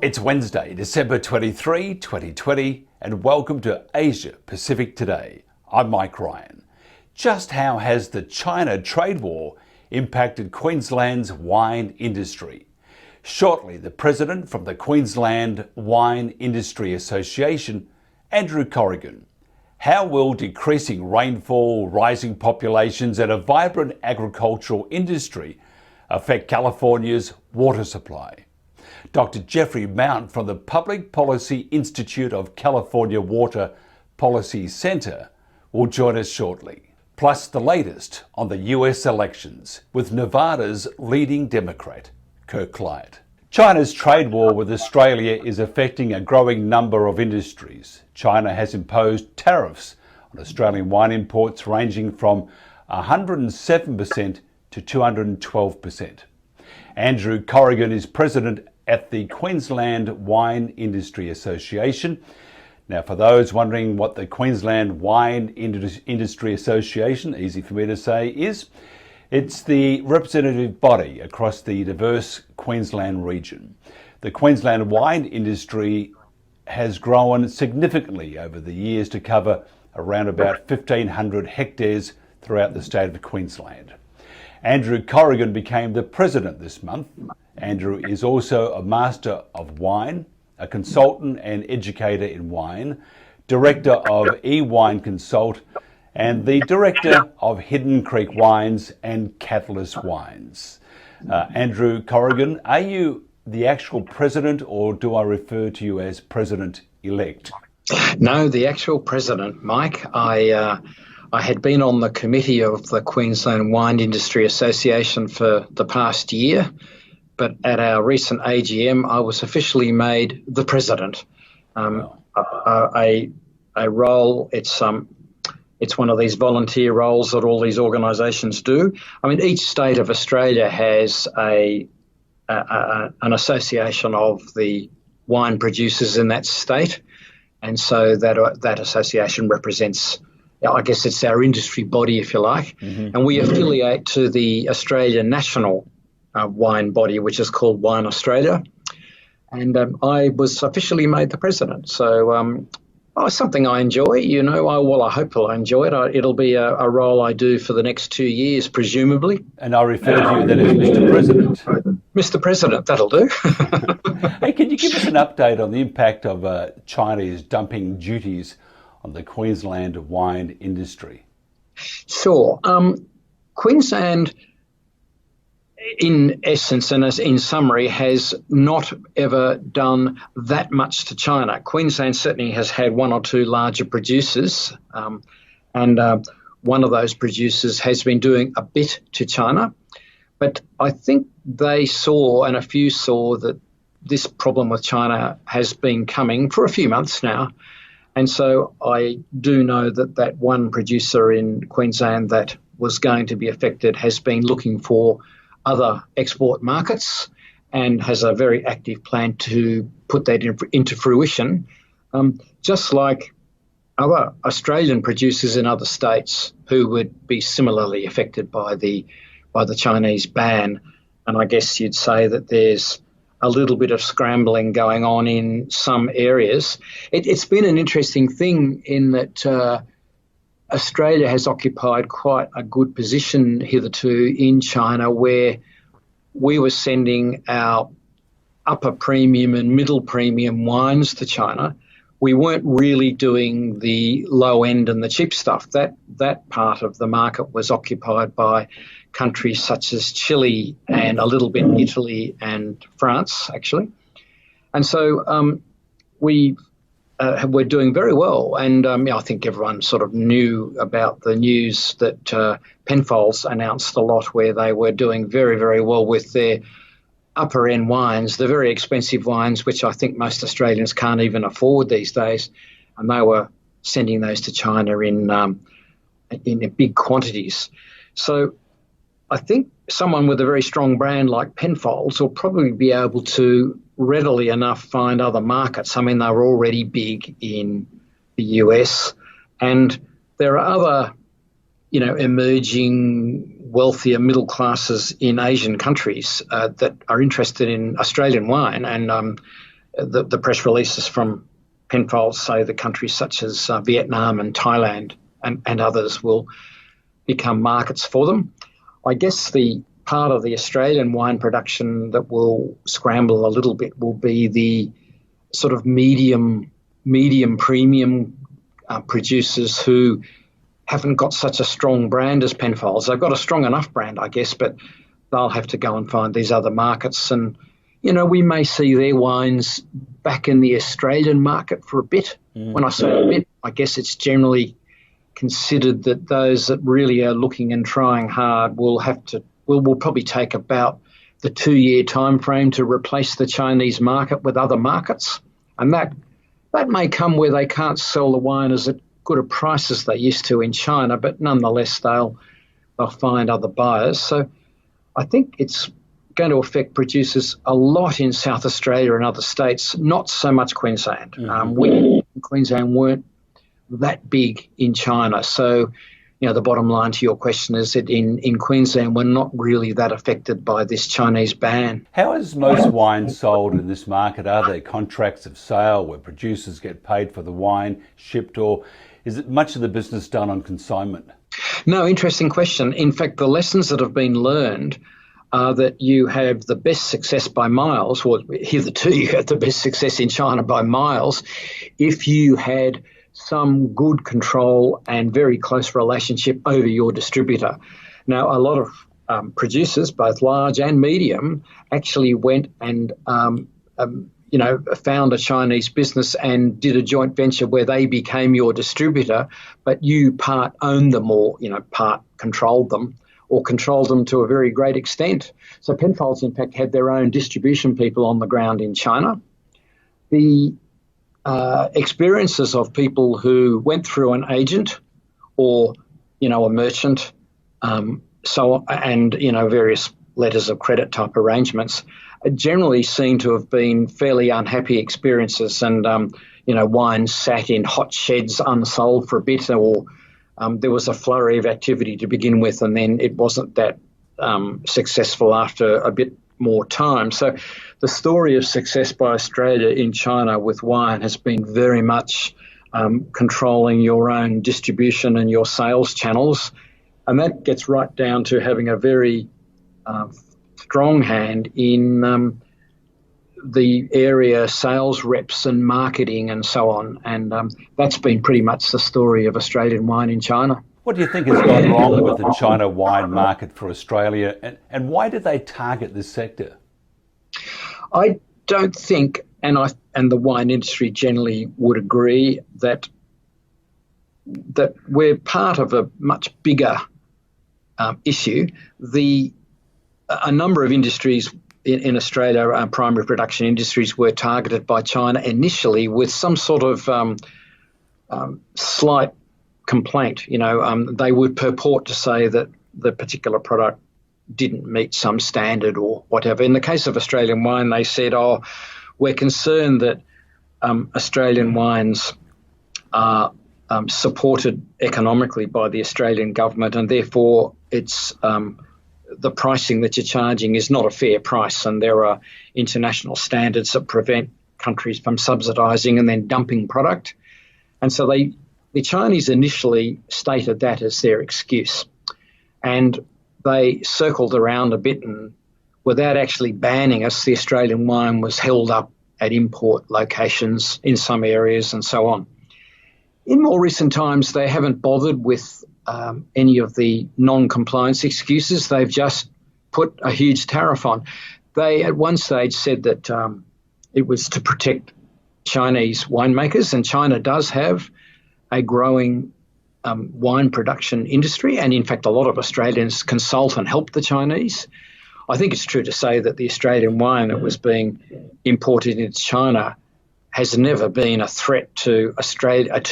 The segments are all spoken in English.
It's Wednesday, December 23, 2020, and welcome to Asia Pacific Today. I'm Mike Ryan. Just how has the China trade war impacted Queensland's wine industry? Shortly, the president from the Queensland Wine Industry Association, Andrew Corrigan. How will decreasing rainfall, rising populations, and a vibrant agricultural industry affect California's water supply? Dr. Jeffrey Mount from the Public Policy Institute of California Water Policy Center will join us shortly. Plus the latest on the US elections with Nevada's leading Democrat, Kirk Clyatt. China's trade war with Australia is affecting a growing number of industries. China has imposed tariffs on Australian wine imports ranging from 107% to 212%. Andrew Corrigan is president at the Queensland Wine Industry Association. Now, for those wondering what the Queensland Wine Industry Association, easy for me to say, is, it's the representative body across the diverse Queensland region. The Queensland wine industry has grown significantly over the years to cover around about 1,500 hectares throughout the state of Queensland. Andrew Corrigan became the president this month. Andrew is also a Master of Wine, a consultant and educator in wine, director of Ewineconsult, and the director of Hidden Creek Wines and Catalyst Wines. Andrew Corrigan, are you the actual president, or do I refer to you as president-elect? No, the actual president, Mike. I had been on the committee of the Queensland Wine Industry Association for the past year, but at our recent AGM, I was officially made the president. A role, it's one of these volunteer roles that all these organisations do. I mean, each state of Australia has an association of the wine producers in that state, and so that association represents, I guess it's our industry body, if you like, and we affiliate to the Australian National wine body, which is called Wine Australia, and I was officially made the president. So it's something I enjoy, I hope I'll enjoy it. It'll be a role I do for the next 2 years, presumably. And I refer to you then as Mr. President. Mr. President, that'll do. Hey, can you give us an update on the impact of China's dumping duties on the Queensland wine industry? Sure. Queensland, in essence and as in summary, has not ever done that much to China. Queensland certainly has had one or two larger producers, and one of those producers has been doing a bit to China. But I think they saw, and a few saw, that this problem with China has been coming for a few months now. And so I do know that one producer in Queensland that was going to be affected has been looking for other export markets and has a very active plan to put that into fruition, just like other Australian producers in other states who would be similarly affected by the Chinese ban. And I guess you'd say that there's a little bit of scrambling going on in some areas. It's been an interesting thing in that Australia has occupied quite a good position hitherto in China, where we were sending our upper premium and middle premium wines to China. We weren't really doing the low end and the cheap stuff. That part of the market was occupied by countries such as Chile and a little bit Italy and France, actually. And so we're doing very well. And I think everyone sort of knew about the news that Penfolds announced a lot, where they were doing very, very well with their upper end wines, the very expensive wines, which I think most Australians can't even afford these days. And they were sending those to China in big quantities. So I think someone with a very strong brand like Penfolds will probably be able to readily enough find other markets. I mean, they were already big in the US, and there are other, emerging wealthier middle classes in Asian countries that are interested in Australian wine, and the press releases from Penfolds say the countries such as Vietnam and Thailand and others will become markets for them. I guess the part of the Australian wine production that will scramble a little bit will be the sort of medium premium producers who haven't got such a strong brand as Penfolds. They've got a strong enough brand, I guess, but they'll have to go and find these other markets. And, you know, we may see their wines back in the Australian market for a bit. When I say a bit, I guess it's generally considered that those that really are looking and trying hard will probably take about the 2-year time frame to replace the Chinese market with other markets. And that may come where they can't sell the wine as good a price as they used to in China, but nonetheless they'll find other buyers. So I think it's going to affect producers a lot in South Australia and other states, not so much Queensland. We in Queensland weren't that big in China. So, you know, the bottom line to your question is that in Queensland, we're not really that affected by this Chinese ban. How is most wine sold in this market? Are there contracts of sale where producers get paid for the wine shipped, or is it much of the business done on consignment? No, interesting question. In fact, the lessons that have been learned are that you have the best success by miles, or hitherto you had the best success in China by miles, if you had some good control and very close relationship over your distributor. Now, a lot of producers, both large and medium, actually went and found a Chinese business and did a joint venture where they became your distributor, but you part owned them or part controlled them, or controlled them to a very great extent. So Penfolds, in fact, had their own distribution people on the ground in China. The experiences of people who went through an agent or, a merchant, various letters of credit type arrangements, generally seem to have been fairly unhappy experiences, and wine sat in hot sheds unsold for a bit, or there was a flurry of activity to begin with, and then it wasn't that successful after a bit more time. So the story of success by Australia in China with wine has been very much controlling your own distribution and your sales channels, and that gets right down to having a very strong hand in the area sales reps and marketing and so on. And that's been pretty much the story of Australian wine in China. What do you think has gone wrong with the China wine market for Australia, and why did they target this sector? I don't think, and the wine industry generally would agree, that we're part of a much bigger issue. A number of industries in Australia, primary production industries, were targeted by China initially with some sort of slight complaint. They would purport to say that the particular product didn't meet some standard or whatever. In the case of Australian wine, they said, we're concerned that Australian wines are supported economically by the Australian government, and therefore it's the pricing that you're charging is not a fair price, and there are international standards that prevent countries from subsidising and then dumping product. And so the Chinese initially stated that as their excuse, and they circled around a bit, and without actually banning us, the Australian wine was held up at import locations in some areas and so on. In more recent times, they haven't bothered with any of the non-compliance excuses. They've just put a huge tariff on. They at one stage said that it was to protect Chinese winemakers, and China does have a growing wine production industry, and in fact a lot of Australians consult and help the Chinese. I think it's true to say that the Australian wine that was being imported into China has never been a threat to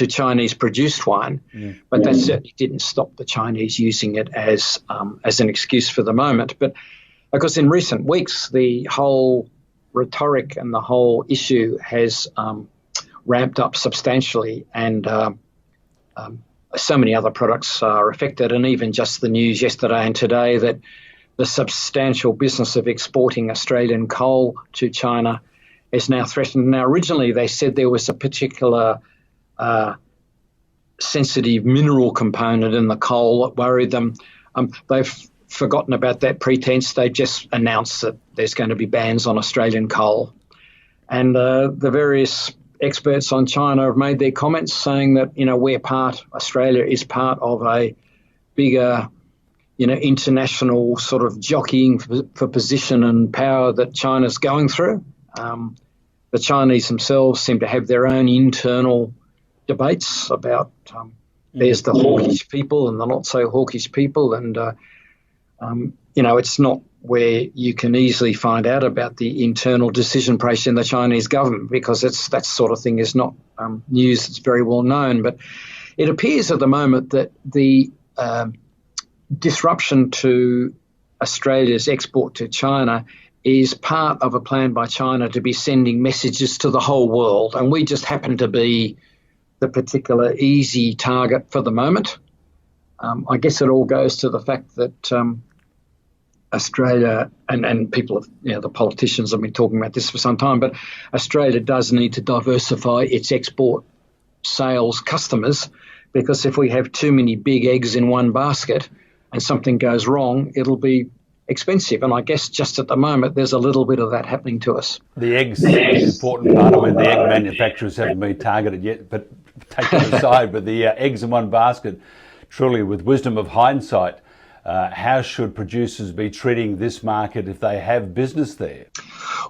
Chinese produced wine, but that certainly didn't stop the Chinese using it as an excuse for the moment. But of course, in recent weeks, the whole rhetoric and the whole issue has ramped up substantially, and so many other products are affected. And even just the news yesterday and today that the substantial business of exporting Australian coal to China is now threatened. Now, originally they said there was a particular sensitive mineral component in the coal that worried them. They've forgotten about that pretense. They've just announced that there's going to be bans on Australian coal. And the various experts on China have made their comments saying that, Australia is part of a bigger, international sort of jockeying for position and power that China's going through. The Chinese themselves seem to have their own internal debates about there's the hawkish people and the not so hawkish people, and it's not where you can easily find out about the internal decision process in the Chinese government, because that sort of thing is not news that's very well known. But it appears at the moment that the disruption to Australia's export to China is part of a plan by China to be sending messages to the whole world, and we just happen to be the particular easy target for the moment. I guess it all goes to the fact that Australia, and people, the politicians have been talking about this for some time, but Australia does need to diversify its export sales customers, because if we have too many big eggs in one basket and something goes wrong, it'll be expensive. And I guess just at the moment, there's a little bit of that happening to us. The eggs is an important part. I mean, the egg manufacturers haven't been targeted yet, but take that aside. But the eggs in one basket, truly with wisdom of hindsight, how should producers be treating this market if they have business there?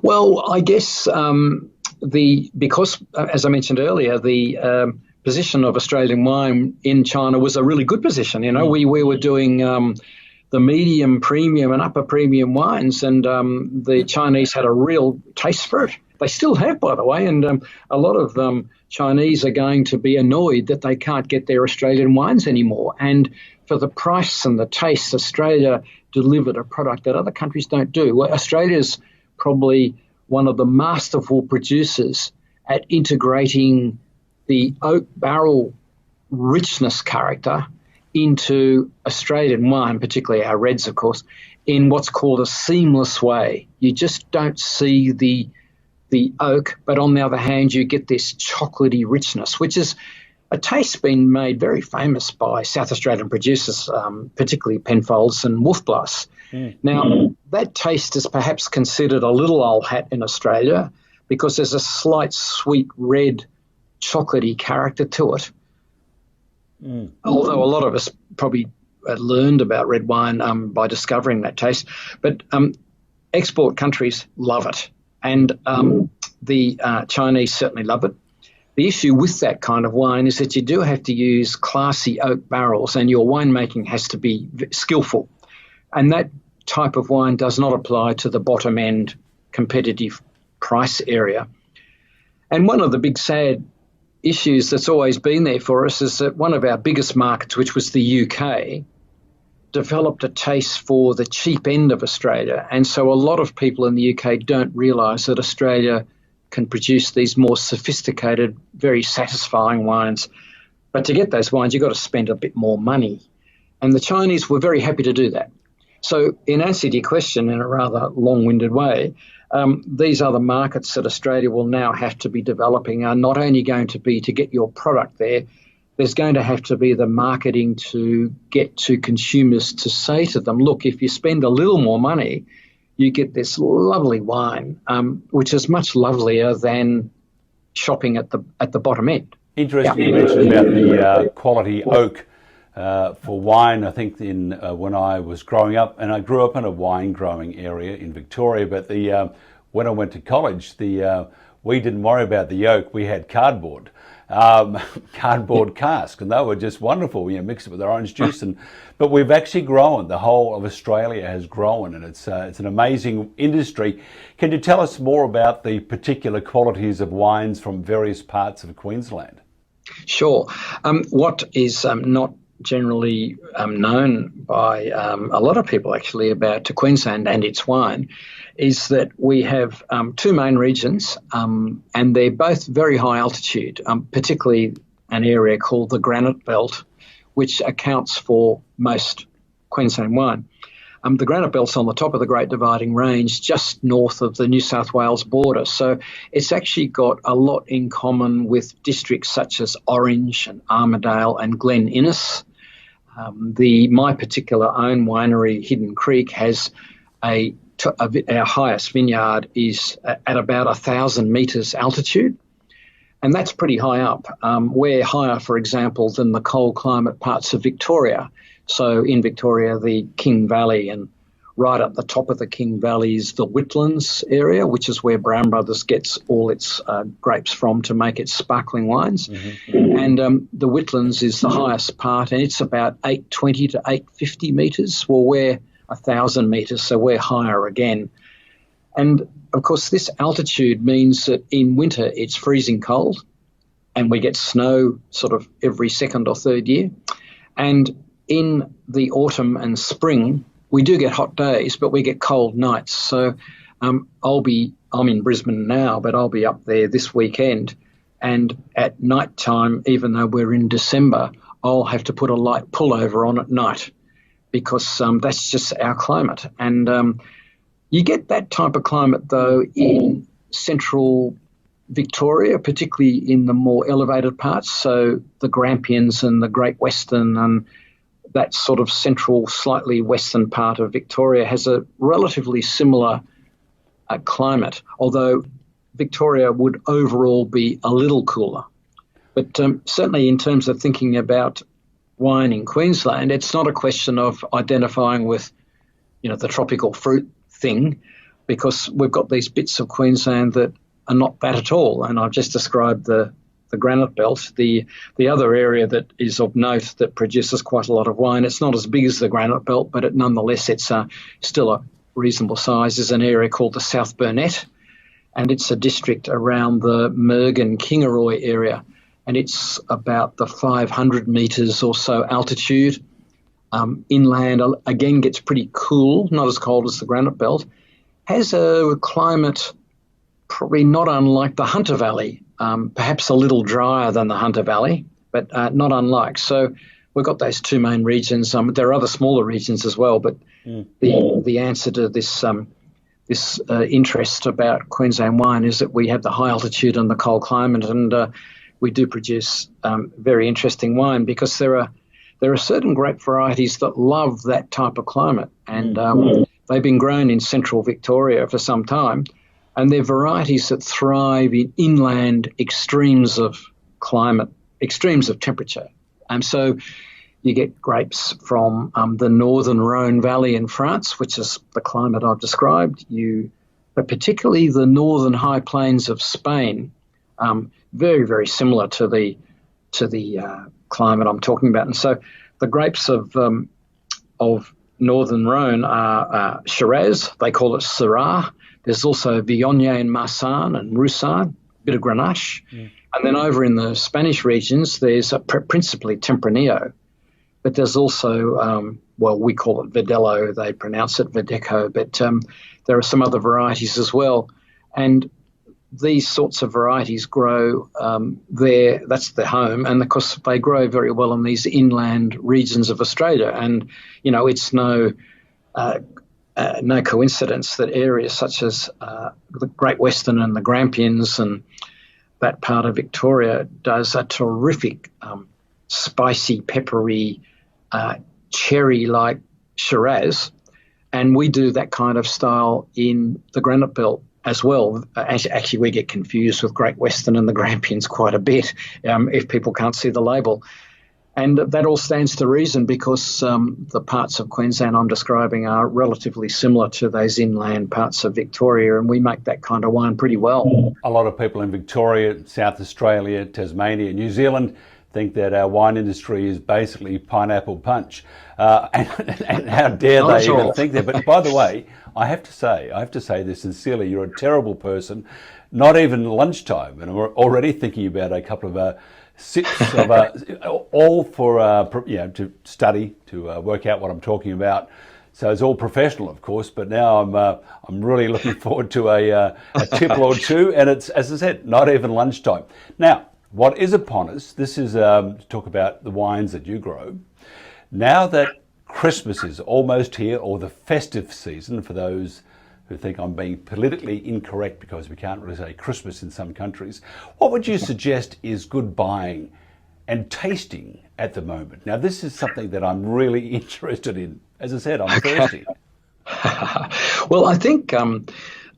Well, I guess because, as I mentioned earlier, the position of Australian wine in China was a really good position. We were doing the medium premium and upper premium wines, and the Chinese had a real taste for it. They still have, by the way, and a lot of Chinese are going to be annoyed that they can't get their Australian wines anymore. And for the price and the taste, Australia delivered a product that other countries don't do. Well, Australia's probably one of the masterful producers at integrating the oak barrel richness character into Australian wine, particularly our reds, of course, in what's called a seamless way. You just don't see the oak, but on the other hand, you get this chocolatey richness, which is a taste been made very famous by South Australian producers, particularly Penfolds and Wolfblass. Now, that taste is perhaps considered a little old hat in Australia because there's a slight sweet red chocolatey character to it. Although a lot of us probably learned about red wine by discovering that taste. But export countries love it, and the Chinese certainly love it. The issue with that kind of wine is that you do have to use classy oak barrels, and your winemaking has to be skillful. And that type of wine does not apply to the bottom end competitive price area. And one of the big sad issues that's always been there for us is that one of our biggest markets, which was the UK, developed a taste for the cheap end of Australia. And so a lot of people in the UK don't realise that Australia can produce these more sophisticated, very satisfying wines. But to get those wines, you've got to spend a bit more money. And the Chinese were very happy to do that. So in answer to your question in a rather long-winded way, these other markets that Australia will now have to be developing are not only going to be to get your product there, there's going to have to be the marketing to get to consumers to say to them, look, if you spend a little more money, you get this lovely wine, which is much lovelier than shopping at the bottom end. Interesting you mentioned about the quality oak for wine. I think when I was growing up, and I grew up in a wine growing area in Victoria, but when I went to college, we didn't worry about the oak. We had cardboard cask, and they were just wonderful. Mix it with orange juice, but we've actually grown. The whole of Australia has grown, and it's an amazing industry. Can you tell us more about the particular qualities of wines from various parts of Queensland? Sure. What is not generally known by a lot of people actually about Queensland and its wine is that we have two main regions, and they're both very high altitude, particularly an area called the Granite Belt, which accounts for most Queensland wine. The Granite Belt's on the top of the Great Dividing Range, just north of the New South Wales border. So it's actually got a lot in common with districts such as Orange and Armidale and Glen Innes. My particular own winery, Hidden Creek, has our highest vineyard is at about 1,000 metres altitude. And that's pretty high up. We're higher, for example, than the cold climate parts of Victoria. So in Victoria, the King Valley, and right up the top of the King Valley is the Whitlands area, which is where Brown Brothers gets all its grapes from to make its sparkling wines. Mm-hmm. And the Whitlands is the highest part, and it's about 820 to 850 metres. Well, we're 1,000 metres, so we're higher again. And, of course, this altitude means that in winter it's freezing cold, and we get snow sort of every second or third year. And in the autumn and spring, we do get hot days, but we get cold nights. So I'm in Brisbane now, but I'll be up there this weekend. And at night time, even though we're in December, I'll have to put a light pullover on at night because that's just our climate. And you get that type of climate, though, in central Victoria, particularly in the more elevated parts. So the Grampians and the Great Western and that sort of central, slightly western part of Victoria has a relatively similar climate, although Victoria would overall be a little cooler. But certainly in terms of thinking about wine in Queensland, it's not a question of identifying with, the tropical fruit thing, because we've got these bits of Queensland that are not that at all. And I've just described the Granite Belt. The other area that is of note that produces quite a lot of wine, it's not as big as the Granite Belt, but nonetheless it's still a reasonable size, is an area called the South Burnett, and it's a district around the Mergen-Kingaroy area, and it's about the 500 metres or so altitude. Inland, again, gets pretty cool, not as cold as the Granite Belt, has a climate probably not unlike the Hunter Valley, perhaps a little drier than the Hunter Valley, but not unlike. So we've got those two main regions. There are other smaller regions as well, but the answer to this interest about Queensland wine is that we have the high altitude and the cold climate, and we do produce very interesting wine because there are certain grape varieties that love that type of climate, and they've been grown in central Victoria for some time. And they're varieties that thrive in inland extremes of climate, extremes of temperature. And so you get grapes from the northern Rhone Valley in France, which is the climate I've described, but particularly the northern high plains of Spain, very, very similar to the climate I'm talking about. And so the grapes of northern Rhone are Shiraz, they call it Syrah. There's also Viognier and Marsanne and Roussanne, a bit of Grenache. And then over in the Spanish regions, there's principally Tempranillo. But there's also, we call it Verdelho, they pronounce it Verdeco, but there are some other varieties as well. And these sorts of varieties grow there, that's their home, and of course they grow very well in these inland regions of Australia. And, it's no coincidence that areas such as the Great Western and the Grampians and that part of Victoria does a terrific spicy, peppery, cherry-like Shiraz, and we do that kind of style in the Granite Belt as well. Actually, we get confused with Great Western and the Grampians quite a bit if people can't see the label. And that all stands to reason because the parts of Queensland I'm describing are relatively similar to those inland parts of Victoria, and we make that kind of wine pretty well. A lot of people in Victoria, South Australia, Tasmania, New Zealand think that our wine industry is basically pineapple punch. And how dare they even think that. But by the way, I have to say this sincerely, you're a terrible person. Not even lunchtime, and we're already thinking about a couple of sips of all for to study, to work out what I'm talking about. So it's all professional, of course, but now I'm really looking forward to a tipple or two, and it's, as I said, not even lunchtime. Now, what is upon us, this is to talk about the wines that you grow. Now that Christmas is almost here, or the festive season for those who think I'm being politically incorrect because we can't really say Christmas in some countries. What would you suggest is good buying and tasting at the moment? Now, this is something that I'm really interested in. As I said, I'm thirsty. Well, I think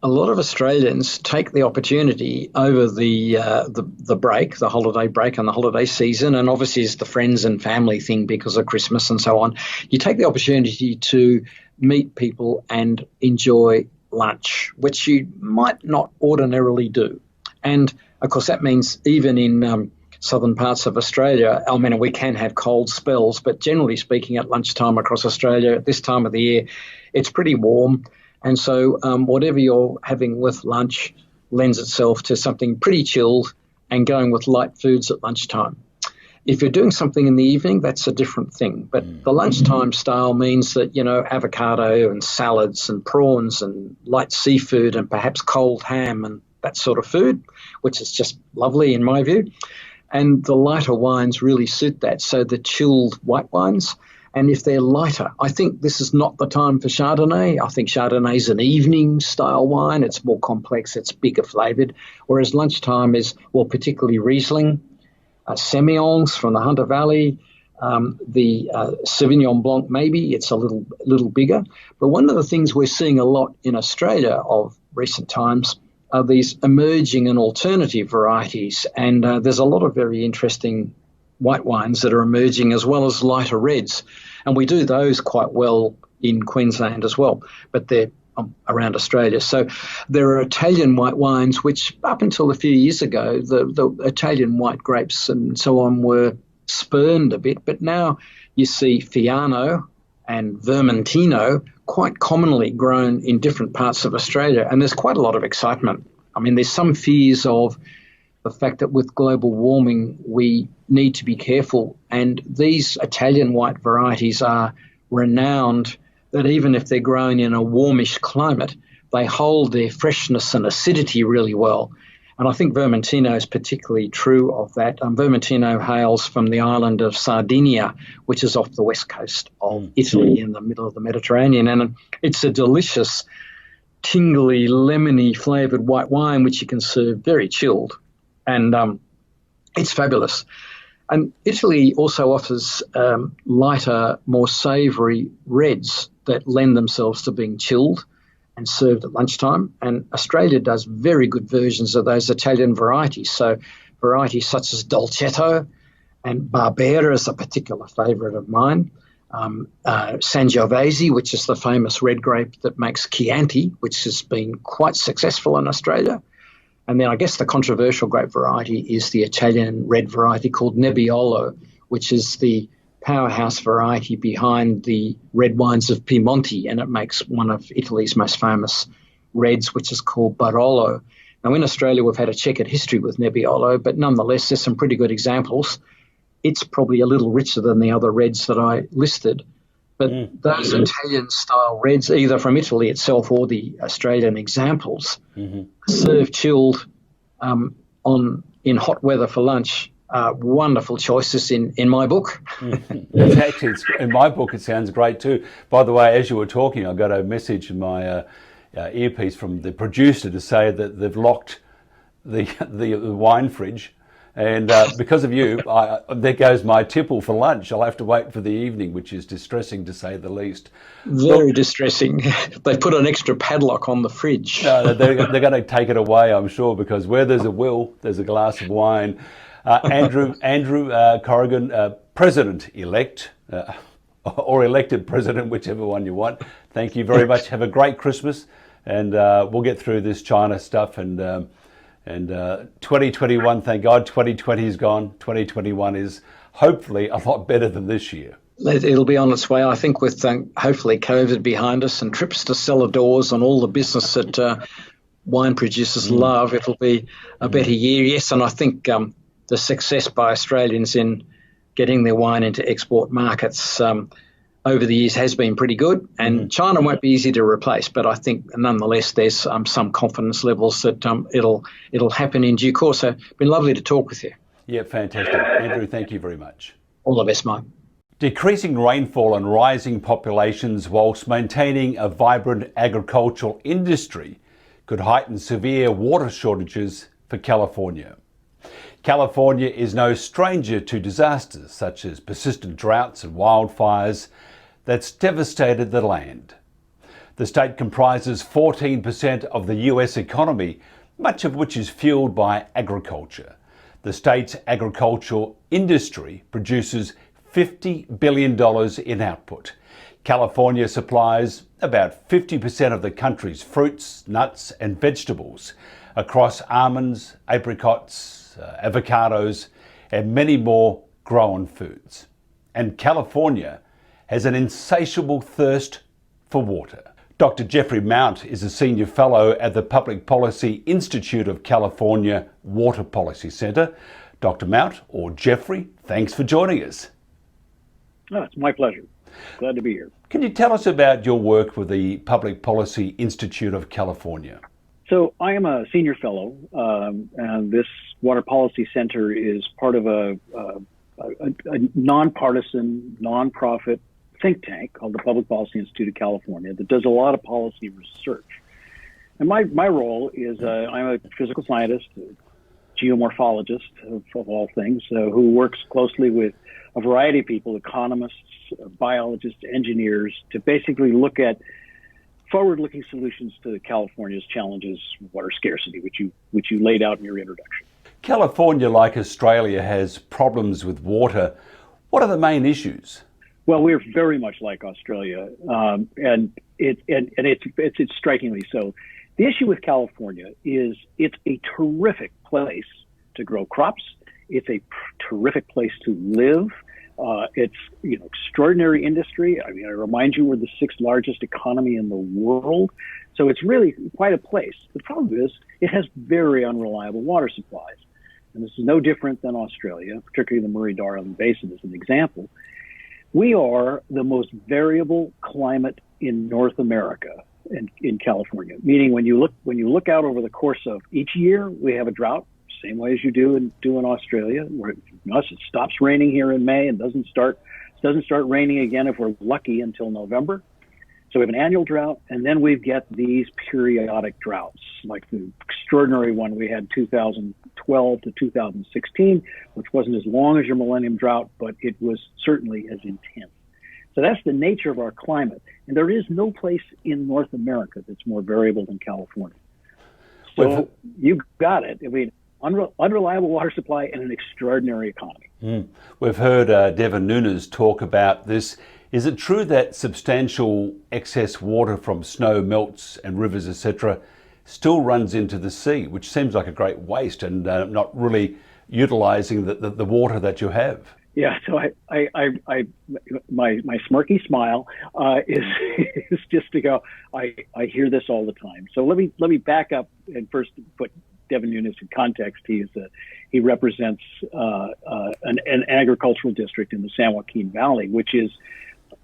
a lot of Australians take the opportunity over the break, the holiday break and the holiday season, and obviously it's the friends and family thing because of Christmas and so on. You take the opportunity to meet people and enjoy lunch, which you might not ordinarily do. And of course, that means even in southern parts of Australia, I mean, we can have cold spells, but generally speaking, at lunchtime across Australia, at this time of the year, it's pretty warm. And so whatever you're having with lunch lends itself to something pretty chilled and going with light foods at lunchtime. If you're doing something in the evening, that's a different thing. But the lunchtime style means that, avocado and salads and prawns and light seafood and perhaps cold ham and that sort of food, which is just lovely in my view. And the lighter wines really suit that. So the chilled white wines. And if they're lighter, I think this is not the time for Chardonnay. I think Chardonnay is an evening style wine. It's more complex. It's bigger flavoured. Whereas lunchtime is, well, particularly Riesling, Semillons from the Hunter Valley, the Sauvignon Blanc maybe. It's a little bigger. But one of the things we're seeing a lot in Australia of recent times are these emerging and alternative varieties. And there's a lot of very interesting white wines that are emerging as well as lighter reds. And we do those quite well in Queensland as well, but they're around Australia. So there are Italian white wines, which up until a few years ago, the Italian white grapes and so on were spurned a bit, but now you see Fiano and Vermentino quite commonly grown in different parts of Australia. And there's quite a lot of excitement. I mean, there's some fears of the fact that with global warming, we need to be careful. And these Italian white varieties are renowned that even if they're grown in a warmish climate, they hold their freshness and acidity really well. And I think Vermentino is particularly true of that. Vermentino hails from the island of Sardinia, which is off the west coast of Italy in the middle of the Mediterranean. And it's a delicious, tingly, lemony flavoured white wine, which you can serve very chilled. And it's fabulous. And Italy also offers lighter, more savoury reds that lend themselves to being chilled and served at lunchtime. And Australia does very good versions of those Italian varieties. So varieties such as Dolcetto and Barbera is a particular favourite of mine. Sangiovese, which is the famous red grape that makes Chianti, which has been quite successful in Australia. And then I guess the controversial grape variety is the Italian red variety called Nebbiolo, which is the powerhouse variety behind the red wines of Piemonte, and it makes one of Italy's most famous reds, which is called Barolo. Now, in Australia, we've had a checkered history with Nebbiolo, but nonetheless, there's some pretty good examples. It's probably a little richer than the other reds that I listed. But those Italian-style reds, either from Italy itself or the Australian examples, served chilled in hot weather for lunch, wonderful choices in my book. Actually, in my book, it sounds great too. By the way, as you were talking, I got a message in my earpiece from the producer to say that they've locked the wine fridge. And because of you, there goes my tipple for lunch. I'll have to wait for the evening, which is distressing to say the least. Very distressing. They put an extra padlock on the fridge. No, they're going to take it away, I'm sure, because where there's a will, there's a glass of wine. Andrew Corrigan, President-elect, or elected President, whichever one you want. Thank you very much. Have a great Christmas, and we'll get through this China stuff. And 2021, thank God, 2020 is gone. 2021 is hopefully a lot better than this year. It'll be on its way. I think with hopefully COVID behind us and trips to cellar doors and all the business that wine producers love, it'll be a better year. Yes, and I think the success by Australians in getting their wine into export markets over the years has been pretty good, and China won't be easy to replace, but I think nonetheless there's some confidence levels that it'll happen in due course. So it's been lovely to talk with you. Yeah, fantastic. Andrew, thank you very much. All the best, Mike. Decreasing rainfall and rising populations whilst maintaining a vibrant agricultural industry could heighten severe water shortages for California. California is no stranger to disasters such as persistent droughts and wildfires that's devastated the land. The state comprises 14% of the US economy, much of which is fueled by agriculture. The state's agricultural industry produces $50 billion in output. California supplies about 50% of the country's fruits, nuts and vegetables across almonds, apricots, avocados and many more grown foods. And California has an insatiable thirst for water. Dr. Jeffrey Mount is a senior fellow at the Public Policy Institute of California Water Policy Center. Dr. Mount, or Jeffrey, thanks for joining us. Oh, it's my pleasure. Glad to be here. Can you tell us about your work with the Public Policy Institute of California? So I am a senior fellow, and this Water Policy Center is part of a nonpartisan, nonprofit think tank called the Public Policy Institute of California that does a lot of policy research. And my role is I'm a physical scientist, a geomorphologist of all things, who works closely with a variety of people, economists, biologists, engineers, to basically look at forward-looking solutions to California's challenges, water scarcity, which you laid out in your introduction. California, like Australia, has problems with water. What are the main issues? Well, we're very much like Australia, and it's strikingly so. The issue with California is it's a terrific place to grow crops. It's a terrific place to live. It's extraordinary industry. I mean, I remind you, we're the sixth largest economy in the world. So it's really quite a place. The problem is it has very unreliable water supplies. And this is no different than Australia, particularly the Murray-Darling Basin as an example. We are the most variable climate in North America in California, meaning when you look out over the course of each year, we have a drought. Same way as you do in Australia, where it stops raining here in May and doesn't start raining again if we're lucky until November. So we have an annual drought, and then we get these periodic droughts, like the extraordinary one we had 2012 to 2016, which wasn't as long as your millennium drought, but it was certainly as intense. So that's the nature of our climate, and there is no place in North America that's more variable than California. So you got it. I mean, unreliable water supply and an extraordinary economy. We've heard Devin Nunes talk about this. Is it true that substantial excess water from snow melts and rivers, etc., still runs into the sea, which seems like a great waste and not really utilizing the water that you have? Yeah, so my smirky smile is just to go. I hear this all the time. So let me back up and first put Devin Nunes in context. He represents an agricultural district in the San Joaquin Valley, which is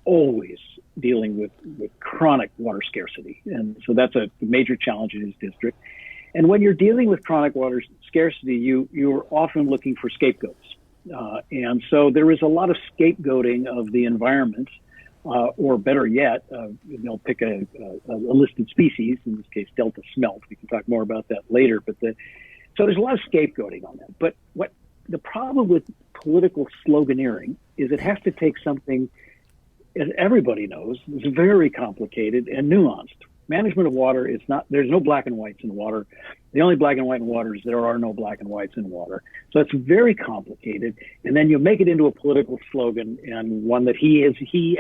always dealing with chronic water scarcity, and so that's a major challenge in his district. And when you're dealing with chronic water scarcity, you're often looking for scapegoats. And so there is a lot of scapegoating of the environment, or better yet, they'll pick a listed species, in this case, Delta smelt. We can talk more about that later. So there's a lot of scapegoating on that. But what the problem with political sloganeering is it has to take something, as everybody knows, is very complicated and nuanced. Management of water is not, there's no black and whites in water. The only black and white in water is there are no black and whites in water. So it's very complicated. And then you make it into a political slogan, and one that he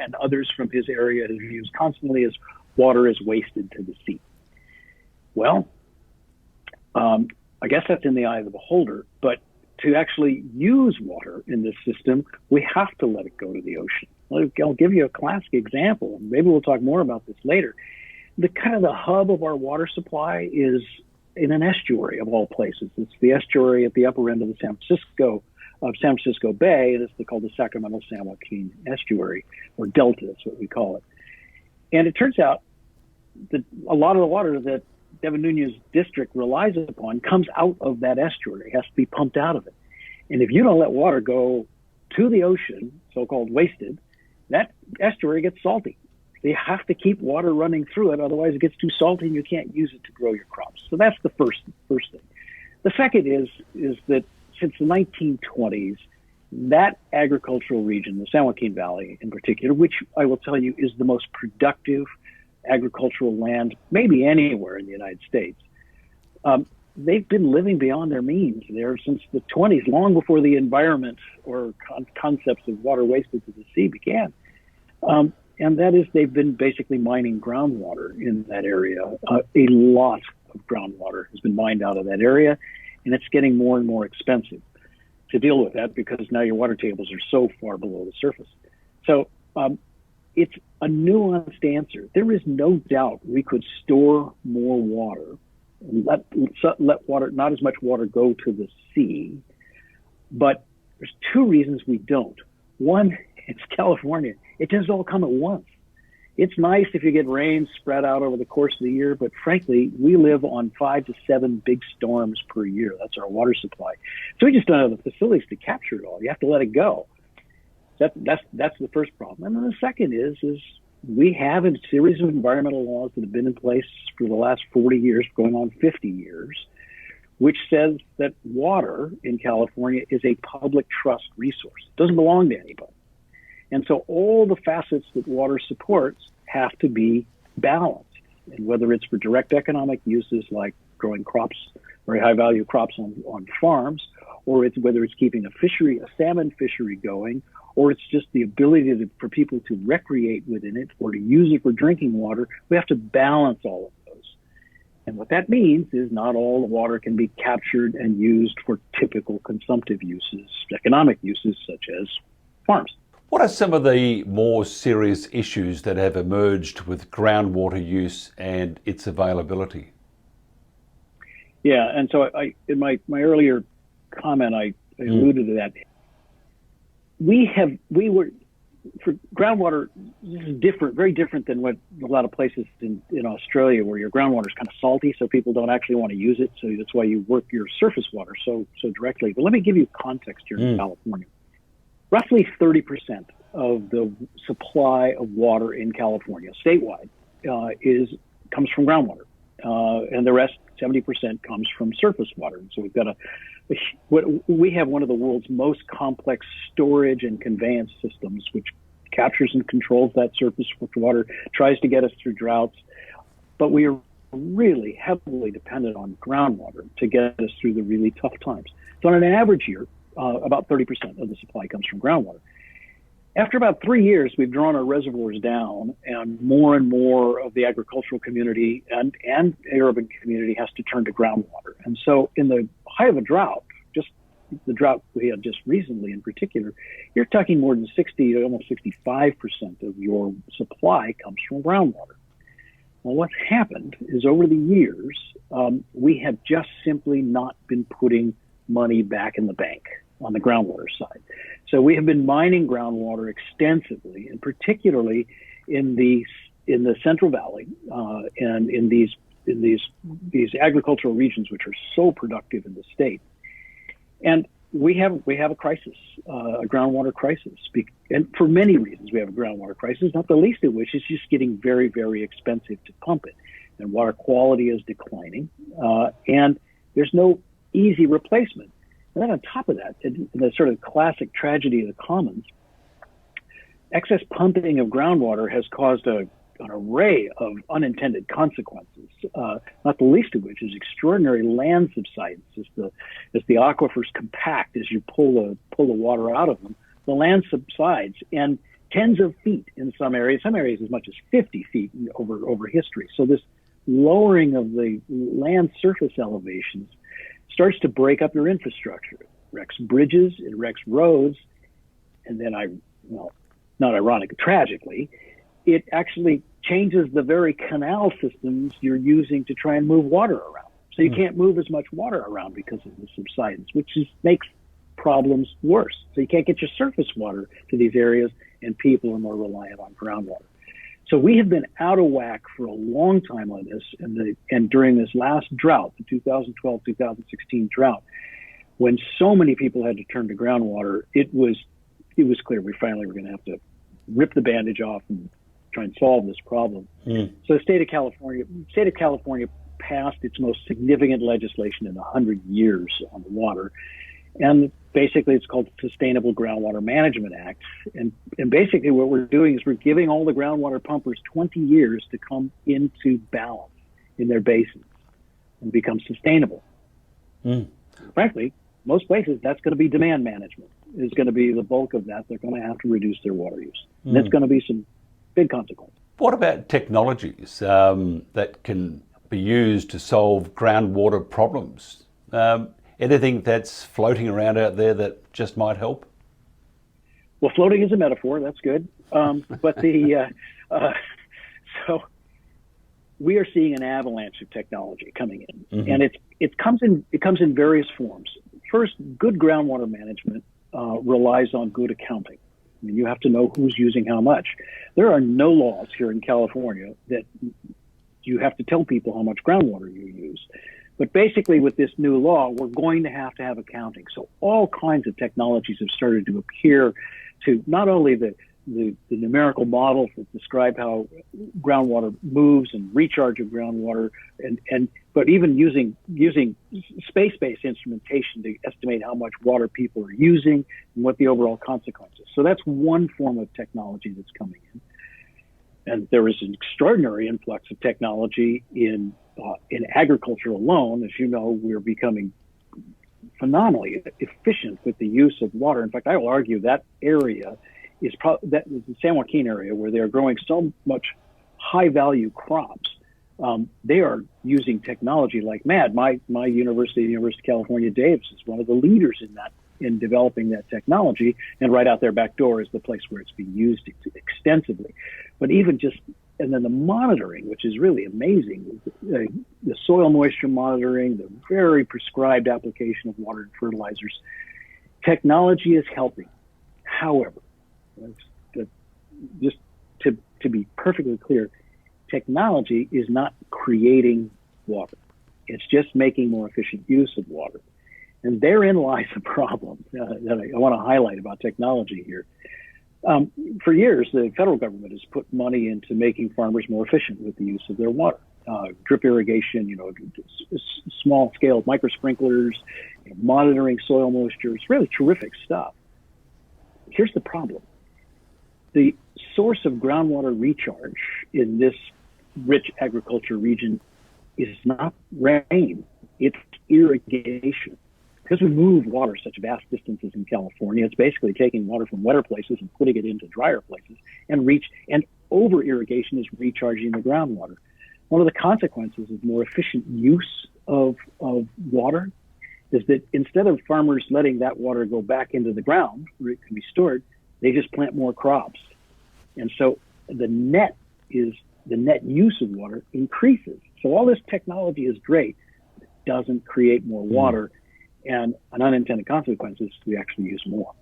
and others from his area have used constantly is water is wasted to the sea. Well, I guess that's in the eye of the beholder, but to actually use water in this system, we have to let it go to the ocean. I'll give you a classic example. Maybe we'll talk more about this later. The hub of our water supply is in an estuary of all places. It's the estuary at the upper end of the San Francisco Bay. It's called the Sacramento San Joaquin Estuary, or Delta is what we call it. And it turns out that a lot of the water that Devin Nunes' district relies upon comes out of that estuary. It has to be pumped out of it. And if you don't let water go to the ocean, so-called wasted, that estuary gets salty. They have to keep water running through it, otherwise it gets too salty and you can't use it to grow your crops. So that's the first thing. The second is that since the 1920s, that agricultural region, the San Joaquin Valley in particular, which I will tell you is the most productive agricultural land maybe anywhere in the United States, they've been living beyond their means there since the 20s, long before the environment or concepts of water wasted to the sea began. And that is, they've been basically mining groundwater in that area. A lot of groundwater has been mined out of that area, and it's getting more and more expensive to deal with that because now your water tables are so far below the surface. So it's a nuanced answer. There is no doubt we could store more water and let water, not as much water go to the sea, but there's two reasons we don't. One, it's California. It doesn't all come at once. It's nice if you get rain spread out over the course of the year, but frankly, we live on 5 to 7 big storms per year. That's our water supply. So we just don't have the facilities to capture it all. You have to let it go. That's the first problem. And then the second is we have a series of environmental laws that have been in place for the last 40 years, going on 50 years, which says that water in California is a public trust resource. It doesn't belong to anybody. And so all the facets that water supports have to be balanced. And whether it's for direct economic uses like growing crops, very high value crops on farms, or whether it's keeping a salmon fishery going, or it's just the ability for people to recreate within it or to use it for drinking water, we have to balance all of those. And what that means is not all the water can be captured and used for typical consumptive uses, economic uses such as farms. What are some of the more serious issues that have emerged with groundwater use and its availability? Yeah, and so in my earlier comment, I alluded to that. We were, for groundwater, this is different, very different than what a lot of places in Australia where your groundwater is kind of salty, so people don't actually want to use it. So that's why you work your surface water so directly. But let me give you context here in California. Roughly 30% of the supply of water in California, statewide, comes from groundwater, and the rest, 70%, comes from surface water. And so we've got we have one of the world's most complex storage and conveyance systems, which captures and controls that surface water, tries to get us through droughts, but we are really heavily dependent on groundwater to get us through the really tough times. So on an average year, about 30% of the supply comes from groundwater. After about 3 years, we've drawn our reservoirs down, and more of the agricultural community and the urban community has to turn to groundwater. And so in the height of a drought, just the drought we had just recently in particular, you're talking more than 60, almost 65% of your supply comes from groundwater. Well, what's happened is over the years, we have just simply not been putting money back in the bank on the groundwater side. So we have been mining groundwater extensively, and particularly in the Central Valley and in these agricultural regions which are so productive in the state. And we have a crisis, a groundwater crisis, and for many reasons we have a groundwater crisis, not the least of which is just getting very, very expensive to pump it, and water quality is declining, and there's no easy replacement. And then on top of that, in the sort of classic tragedy of the commons, excess pumping of groundwater has caused an array of unintended consequences, not the least of which is extraordinary land subsidence. As the aquifers compact, as you pull the water out of them, the land subsides, and tens of feet in some areas as much as 50 feet over history. So this lowering of the land surface elevations starts to break up your infrastructure. It wrecks bridges, it wrecks roads, and then not ironic, tragically, it actually changes the very canal systems you're using to try and move water around. So you can't move as much water around because of the subsidence, which makes problems worse. So you can't get your surface water to these areas, and people are more reliant on groundwater. So we have been out of whack for a long time on this, and during this last drought, the 2012-2016 drought, when so many people had to turn to groundwater, it was clear we finally were going to have to rip the bandage off and try and solve this problem. So the state of California passed its most significant legislation in 100 years on the water. And basically it's called the Sustainable Groundwater Management Act. And basically what we're doing is we're giving all the groundwater pumpers 20 years to come into balance in their basins and become sustainable. Frankly, most places, that's going to be demand management is going to be the bulk of that. They're going to have to reduce their water use. And that's going to be some big consequences. What about technologies that can be used to solve groundwater problems? Anything that's floating around out there that just might help? Well, floating is a metaphor. That's good. But so we are seeing an avalanche of technology coming in, and it comes in various forms. First, good groundwater management relies on good accounting. I mean, you have to know who's using how much. There are no laws here in California that you have to tell people how much groundwater you use. But basically, with this new law, we're going to have accounting. So all kinds of technologies have started to appear to not only the numerical models that describe how groundwater moves and recharge of groundwater, but even using space-based instrumentation to estimate how much water people are using and what the overall consequences. So that's one form of technology that's coming in. And there is an extraordinary influx of technology in agriculture alone. As you know, we're becoming phenomenally efficient with the use of water. In fact, I will argue that area is the San Joaquin area, where they are growing so much high-value crops. They are using technology like mad. My university, the University of California, Davis, is one of the leaders in developing that technology. And right out their back door is the place where it's being used extensively. But even and then the monitoring, which is really amazing, the soil moisture monitoring, the very prescribed application of water and fertilizers. Technology is helping. However, just to be perfectly clear, technology is not creating water. It's just making more efficient use of water. And therein lies a problem that I want to highlight about technology here. For years, the federal government has put money into making farmers more efficient with the use of their water. Drip irrigation, small scale micro sprinklers, monitoring soil moisture. It's really terrific stuff. Here's the problem. The source of groundwater recharge in this rich agriculture region is not rain, it's irrigation. Because we move water such vast distances in California, it's basically taking water from wetter places and putting it into drier places, and over irrigation is recharging the groundwater. One of the consequences of more efficient use of water is that instead of farmers letting that water go back into the ground where it can be stored, they just plant more crops. And so the net use of water increases. So all this technology is great, but it doesn't create more water. And an unintended consequence is we actually use more.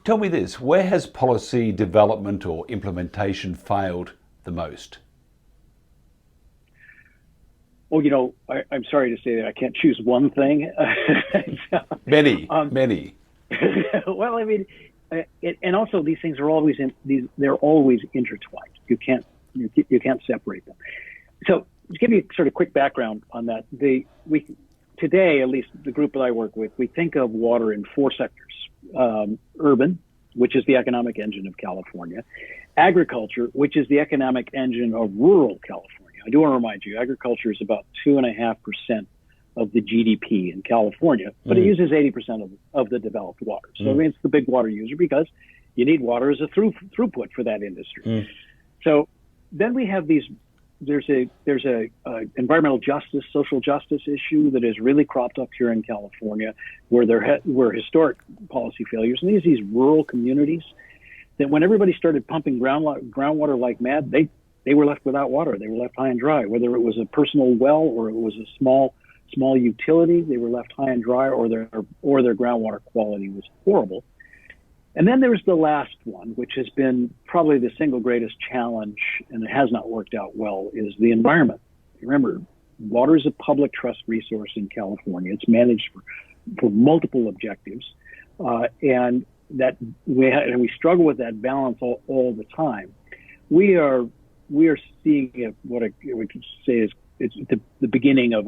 Tell me this, where has policy development or implementation failed the most? Well, I'm sorry to say that I can't choose one thing. Many. Well, I mean, and also these things are always they're always intertwined. You can't separate them. So to give you sort of quick background on that, today, at least the group that I work with, we think of water in four sectors: urban, which is the economic engine of California; agriculture, which is the economic engine of rural California. I do want to remind you, agriculture is about 2.5% of the GDP in California, but it uses 80% of the developed water. So I mean, it's the big water user because you need water as a throughput for that industry. So then we have there's a environmental justice, social justice issue that has really cropped up here in California, where there were historic policy failures. And these rural communities that when everybody started pumping groundwater like mad, they were left without water. They were left high and dry, whether it was a personal well or it was a small utility. They were left high and dry, or their groundwater quality was horrible. And then there's the last one, which has been probably the single greatest challenge, and it has not worked out well, is the environment. Remember, water is a public trust resource in California. It's managed for multiple objectives. And that we struggle with that balance all the time. We are seeing what we could say is it's the beginning of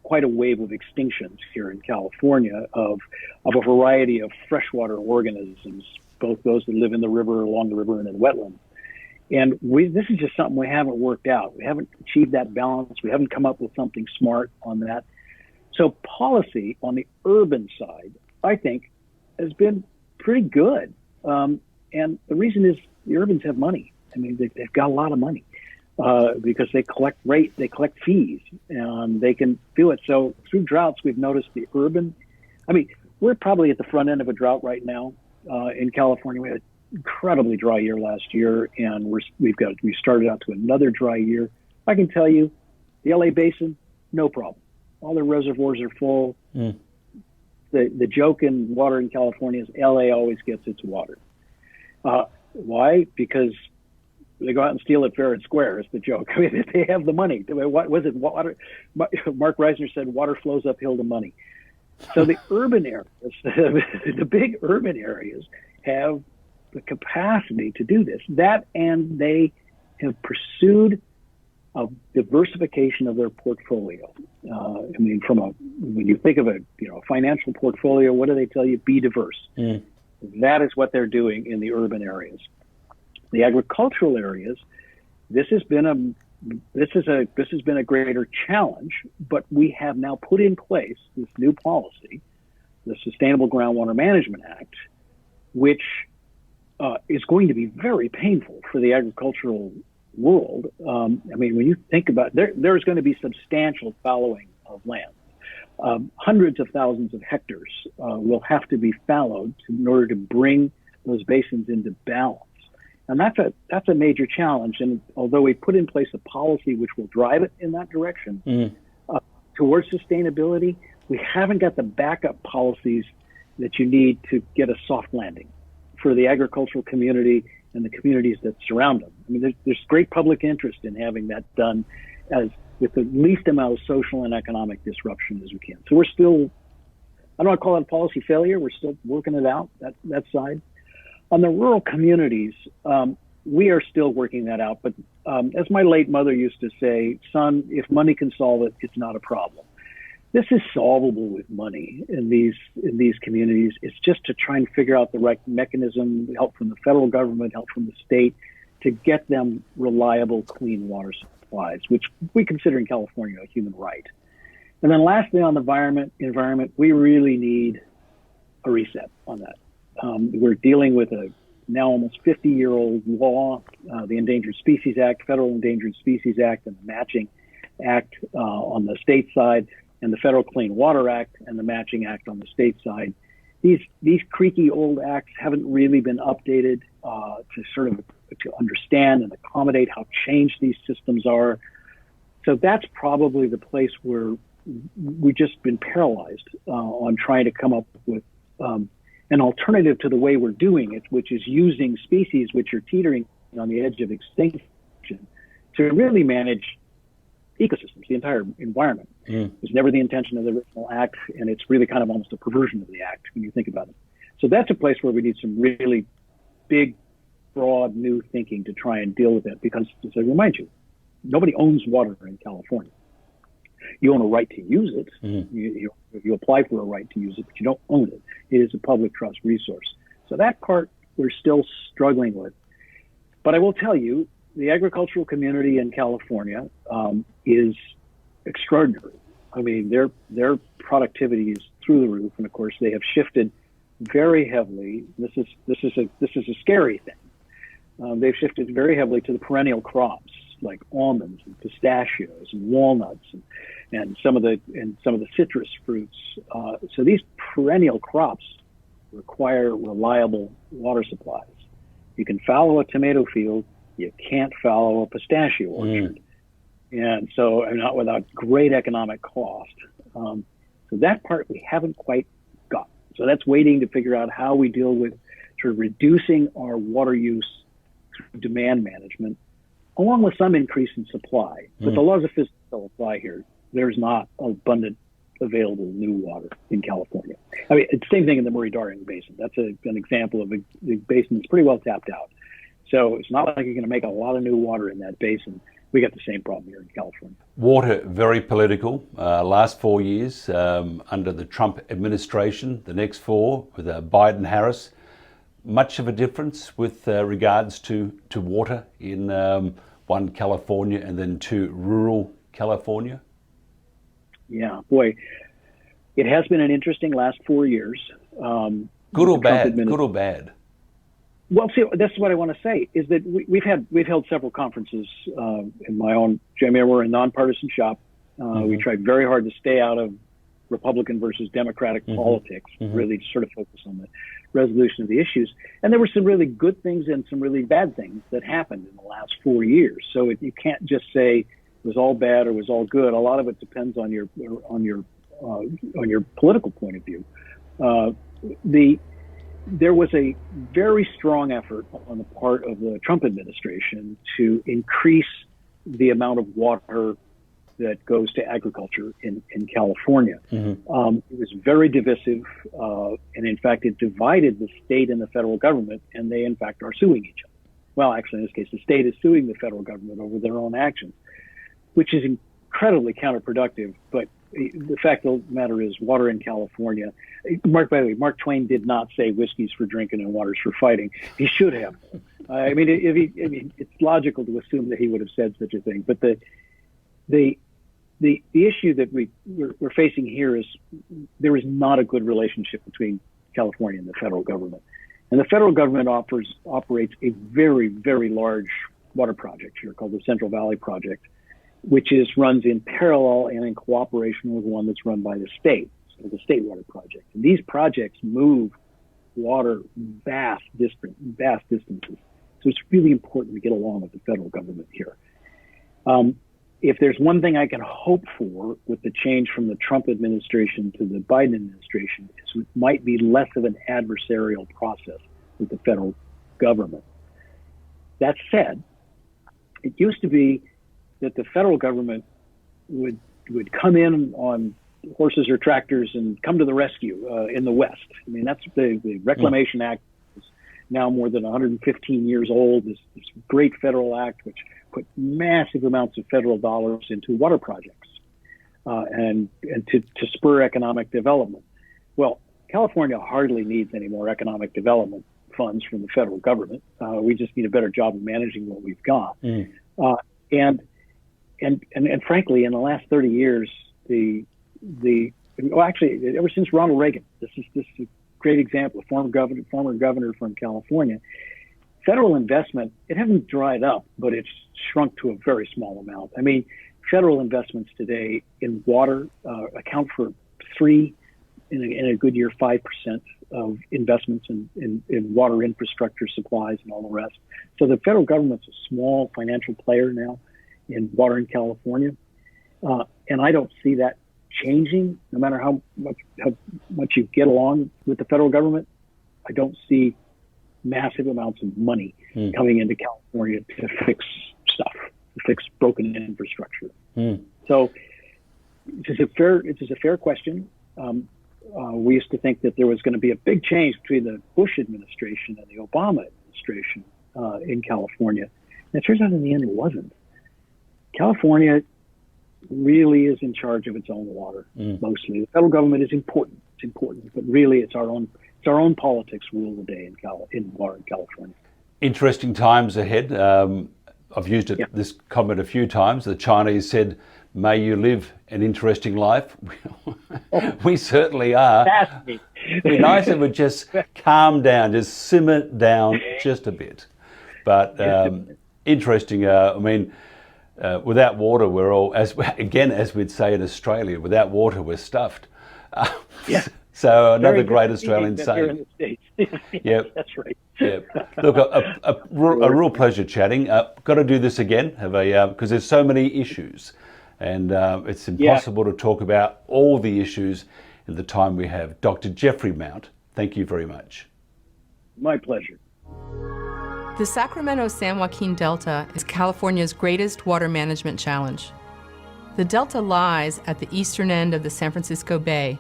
quite a wave of extinctions here in California of a variety of freshwater organisms, both those that live in the river, along the river, and in wetlands. And this is just something we haven't worked out. We haven't achieved that balance. We haven't come up with something smart on that. So policy on the urban side, I think, has been pretty good. And the reason is the urbans have money. I mean, they've got a lot of money because they collect fees, and they can do it. So through droughts, we've noticed the urban. I mean, we're probably at the front end of a drought right now in California. We had an incredibly dry year last year, and we started out to another dry year. I can tell you, the LA Basin, no problem. All their reservoirs are full. The joke in water in California is LA always gets its water. Why? Because they go out and steal it fair and square is the joke. I mean, they have the money. What was it? Water. Mark Reisner said water flows uphill to money. So the urban areas, the big urban areas, have the capacity to do this. That, and they have pursued a diversification of their portfolio. I mean, when you think of a financial portfolio, what do they tell you? Be diverse. That is what they're doing in the urban areas. The agricultural areas, this has been a greater challenge, but we have now put in place this new policy, the Sustainable Groundwater Management Act, which is going to be very painful for the agricultural world. I mean, when you think about there's going to be substantial fallowing of land. Hundreds of thousands of hectares will have to be fallowed in order to bring those basins into balance. And that's a major challenge. And although we put in place a policy which will drive it in that direction towards sustainability, we haven't got the backup policies that you need to get a soft landing for the agricultural community and the communities that surround them. I mean, there's great public interest in having that done with the least amount of social and economic disruption as we can. So we're still, I don't want to call it a policy failure. We're still working it out, that side. On the rural communities, we are still working that out. But as my late mother used to say, son, if money can solve it, it's not a problem. This is solvable with money in these communities. It's just to try and figure out the right mechanism, help from the federal government, help from the state, to get them reliable, clean water supplies, which we consider in California a human right. And then lastly, on the environment, we really need a reset on that. We're dealing with a now almost 50-year-old law, the Endangered Species Act, Federal Endangered Species Act, and the Matching Act on the state side, and the Federal Clean Water Act and the Matching Act on the state side. These creaky old acts haven't really been updated to understand and accommodate how changed these systems are. So that's probably the place where we've just been paralyzed on trying to come up with an alternative to the way we're doing it, which is using species which are teetering on the edge of extinction to really manage ecosystems, the entire environment. It was never the intention of the original act, and it's really kind of almost a perversion of the act when you think about it. So that's a place where we need some really big, broad, new thinking to try and deal with it, because, as I remind you, nobody owns water in California. You own a right to use it. You apply for a right to use it, but you don't own it. It is a public trust resource. So that part we're still struggling with. But I will tell you, the agricultural community in California is extraordinary. I mean, their productivity is through the roof, and of course they have shifted very heavily. This is a scary thing. They've shifted very heavily to the perennial crops like almonds and pistachios and walnuts and some of the citrus fruits. So these perennial crops require reliable water supplies. You can fallow a tomato field, you can't fallow a pistachio orchard. And so, not without great economic cost. So that part we haven't quite got. So that's waiting to figure out how we deal with sort of reducing our water use through demand management, along with some increase in supply. But the laws of physics don't apply here. There's not abundant available new water in California. I mean, it's the same thing in the Murray-Darling Basin. That's an example of a basin that's pretty well tapped out. So it's not like you're going to make a lot of new water in that basin. We got the same problem here in California. Water, very political. Last 4 years under the Trump administration, the next 4 with Biden-Harris. Much of a difference with regards to water in one, California, and then 2, rural California? Yeah, boy, it has been an interesting last 4 years. Good or bad? Good or bad? Well, see, that's what I want to say is that we've held several conferences in my own. I mean, we're a nonpartisan shop. We tried very hard to stay out of Republican versus Democratic politics, really to sort of focus on the resolution of the issues. And there were some really good things and some really bad things that happened in the last 4 years. So you can't just say it was all bad or it was all good. A lot of it depends on your political point of view. There was a very strong effort on the part of the Trump administration to increase the amount of water that goes to agriculture in California. It was very divisive, and in fact, it divided the state and the federal government, and they, in fact, are suing each other. Well, actually, in this case, the state is suing the federal government over their own actions, which is incredibly counterproductive. But the fact of the matter is, water in California, by the way, Mark Twain did not say whiskey's for drinking and water's for fighting. He should have. I mean, it's logical to assume that he would have said such a thing. But the issue that we're facing here is there is not a good relationship between California and the federal government. And the federal government operates a very, very large water project here called the Central Valley Project, which runs in parallel and in cooperation with one that's run by the state, so the State Water Project. And these projects move water vast distances. So it's really important to get along with the federal government here. If there's one thing I can hope for with the change from the Trump administration to the Biden administration, it might be less of an adversarial process with the federal government. That said, it used to be that the federal government would come in on horses or tractors and come to the rescue in the West. I mean, that's the Reclamation Act is now more than 115 years old. This great federal act which put massive amounts of federal dollars into water projects and to spur economic development. Well, California hardly needs any more economic development funds from the federal government. We just need a better job of managing what we've got. And frankly, in the last 30 years, actually, ever since Ronald Reagan, this is a great example. A former governor from California. Federal investment, it hasn't dried up, but it's shrunk to a very small amount. I mean, federal investments today in water account for in a good year, 5% of investments in water infrastructure, supplies, and all the rest. So the federal government's a small financial player now in water in California, and I don't see that changing. No matter how much you get along with the federal government, I don't see massive amounts of money coming into California to fix stuff, to fix broken infrastructure. So it is a fair question. We used to think that there was going to be a big change between the Bush administration and the Obama administration in California. And it turns out in the end it wasn't. California really is in charge of its own water, mostly. The federal government is important. It's important, but really it's our own politics rule the day in water in California. Interesting times ahead. I've used this comment a few times. The Chinese said, "May you live an interesting life." We certainly are. It'd be nice if it would just calm down, just simmer down just a bit. But interesting. I mean, without water, we're all, as we'd say in Australia, without water, we're stuffed. So another great Australian saying. Yep, that's right. Yep. Look, a real pleasure chatting. Got to do this again, because there's so many issues, and it's impossible to talk about all the issues in the time we have. Dr. Jeffrey Mount, thank you very much. My pleasure. The Sacramento-San Joaquin Delta is California's greatest water management challenge. The delta lies at the eastern end of the San Francisco Bay.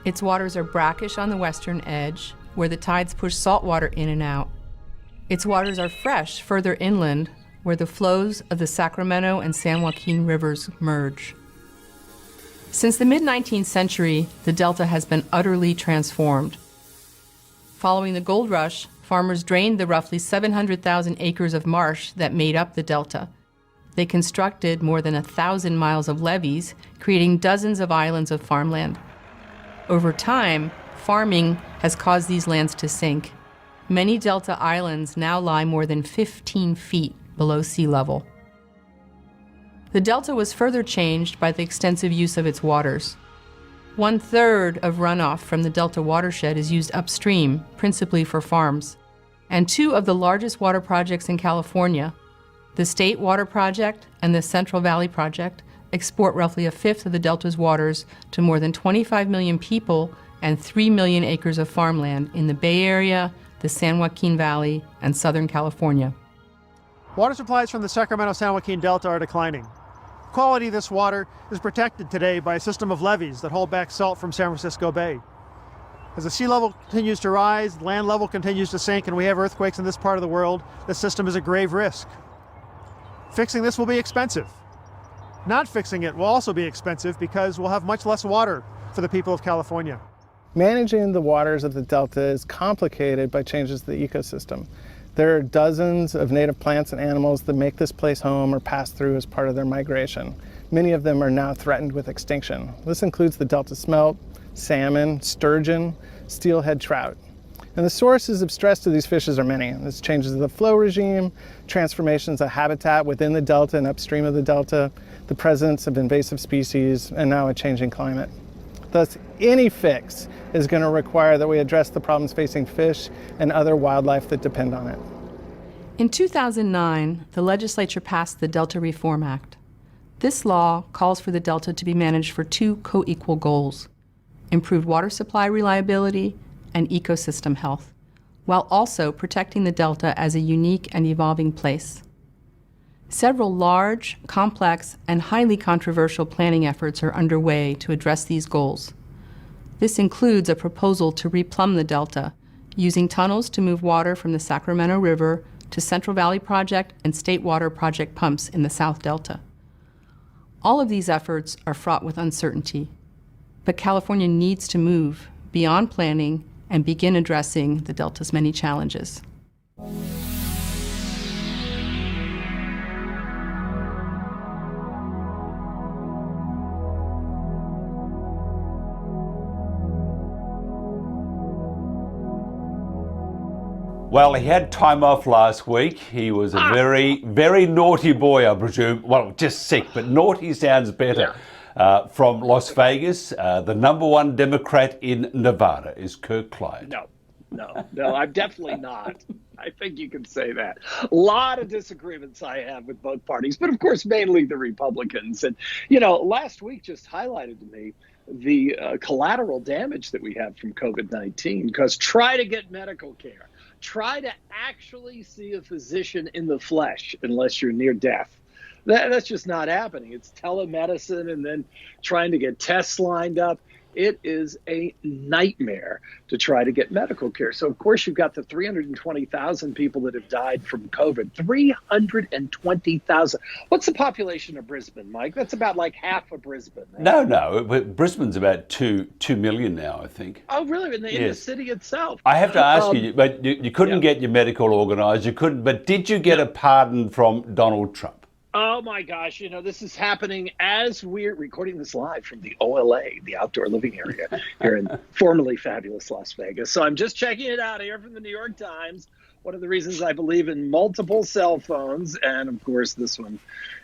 Its waters are brackish on the western edge, where the tides push salt water in and out. Its waters are fresh further inland, where the flows of the Sacramento and San Joaquin rivers merge. Since the mid-19th century, the delta has been utterly transformed. Following the gold rush, farmers drained the roughly 700,000 acres of marsh that made up the delta. They constructed more than 1,000 miles of levees, creating dozens of islands of farmland. Over time, farming has caused these lands to sink. Many delta islands now lie more than 15 feet below sea level. The delta was further changed by the extensive use of its waters. 1/3 of runoff from the delta watershed is used upstream, principally for farms. And two of the largest water projects in California, the State Water Project and the Central Valley Project, export roughly 1/5 of the delta's waters to more than 25 million people and 3 million acres of farmland in the Bay Area, the San Joaquin Valley, and Southern California. Water supplies from the Sacramento-San Joaquin Delta are declining. The quality of this water is protected today by a system of levees that hold back salt from San Francisco Bay. As the sea level continues to rise, land level continues to sink, and we have earthquakes in this part of the world, this system is a grave risk. Fixing this will be expensive. Not fixing it will also be expensive because we'll have much less water for the people of California. Managing the waters of the delta is complicated by changes to the ecosystem. There are dozens of native plants and animals that make this place home or pass through as part of their migration. Many of them are now threatened with extinction. This includes the delta smelt, salmon, sturgeon, steelhead trout. And the sources of stress to these fishes are many. This changes of the flow regime, transformations of habitat within the delta and upstream of the delta, the presence of invasive species, and now a changing climate. Thus, any fix is going to require that we address the problems facing fish and other wildlife that depend on it. In 2009, the legislature passed the Delta Reform Act. This law calls for the delta to be managed for two co-equal goals: improved water supply reliability and ecosystem health, while also protecting the delta as a unique and evolving place. Several large, complex, and highly controversial planning efforts are underway to address these goals. This includes a proposal to replumb the delta, using tunnels to move water from the Sacramento River to Central Valley Project and State Water Project pumps in the South Delta. All of these efforts are fraught with uncertainty, but California needs to move beyond planning and begin addressing the delta's many challenges. Well, he had time off last week. He was a very, very naughty boy, I presume. Well, just sick, but naughty sounds better. Yeah. From Las Vegas, the #1 Democrat in Nevada is Kirk Clyatt. No, I'm definitely not. I think you can say that. A lot of disagreements I have with both parties, but of course, mainly the Republicans. And, last week just highlighted to me the collateral damage that we have from COVID-19, because try to get medical care. Try to actually see a physician in the flesh unless you're near death. That's just not happening. It's telemedicine and then trying to get tests lined up. It is a nightmare to try to get medical care. So, of course, you've got the 320,000 people that have died from COVID. 320,000. What's the population of Brisbane, Mike? That's about like half of Brisbane. Right? No. Brisbane's about 2 million now, I think. Oh, really? In the city itself? I have to ask you, but you couldn't get your medical organised. You couldn't. But did you get a pardon from Donald Trump? Oh my gosh, this is happening as we're recording this live from the OLA, the outdoor living area here in formerly fabulous Las Vegas. So I'm just checking it out here from the New York Times. One of the reasons I believe in multiple cell phones, and of course this one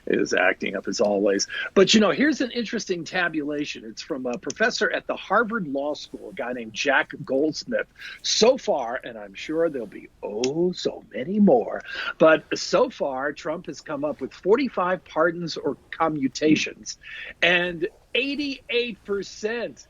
is acting up as always. But here's an interesting tabulation. It's from a professor at the Harvard Law School, a guy named Jack Goldsmith. So far, and I'm sure there'll be so many more, but so far Trump has come up with 45 pardons or commutations, and 88%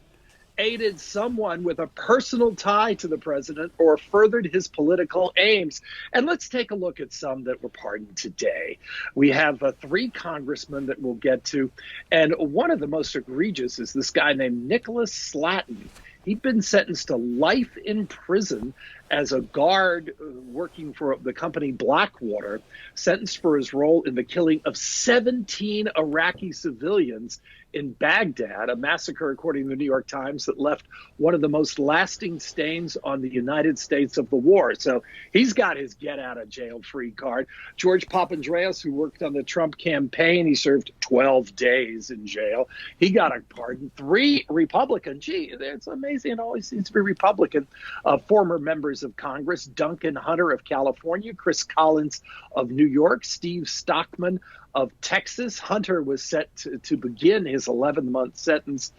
aided someone with a personal tie to the president or furthered his political aims. And let's take a look at some that were pardoned today. We have 3 congressmen that we'll get to. And one of the most egregious is this guy named Nicholas Slatten. He'd been sentenced to life in prison as a guard working for the company Blackwater, sentenced for his role in the killing of 17 Iraqi civilians in Baghdad, a massacre, according to the New York Times, that left one of the most lasting stains on the United States of the war. So he's got his get-out-of-jail-free card. George Papandreou, who worked on the Trump campaign, he served 12 days in jail. He got a pardon. 3 Republican, it's amazing, it always seems to be Republican, former members of Congress, Duncan Hunter of California, Chris Collins of New York, Steve Stockman of Texas. Hunter was set to begin his 11-month sentence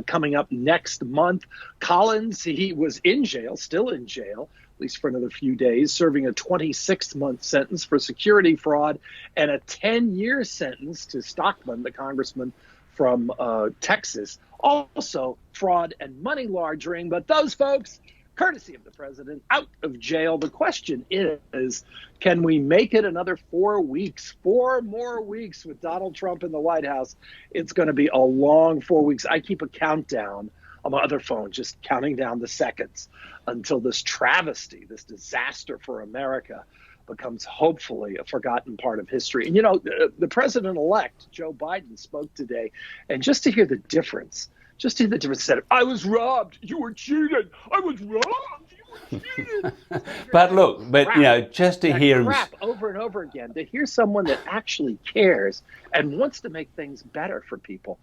coming up next month. Collins, he was in jail, still in jail, at least for another few days, serving a 26-month sentence for security fraud and a 10-year sentence to Stockman, the congressman from Texas, also fraud and money laundering. But those folks, courtesy of the president, out of jail. The question is, can we make it another 4 weeks, 4 more weeks with Donald Trump in the White House? It's going to be a long 4 weeks. I keep a countdown on my other phone, just counting down the seconds until this travesty, this disaster for America becomes hopefully a forgotten part of history. And, you know, the president-elect, Joe Biden, spoke today, and just to hear the difference, said, I was robbed. You were cheated. I was robbed. You were cheated. But look, you know, just to hear him over and over again, to hear someone that actually cares and wants to make things better for people.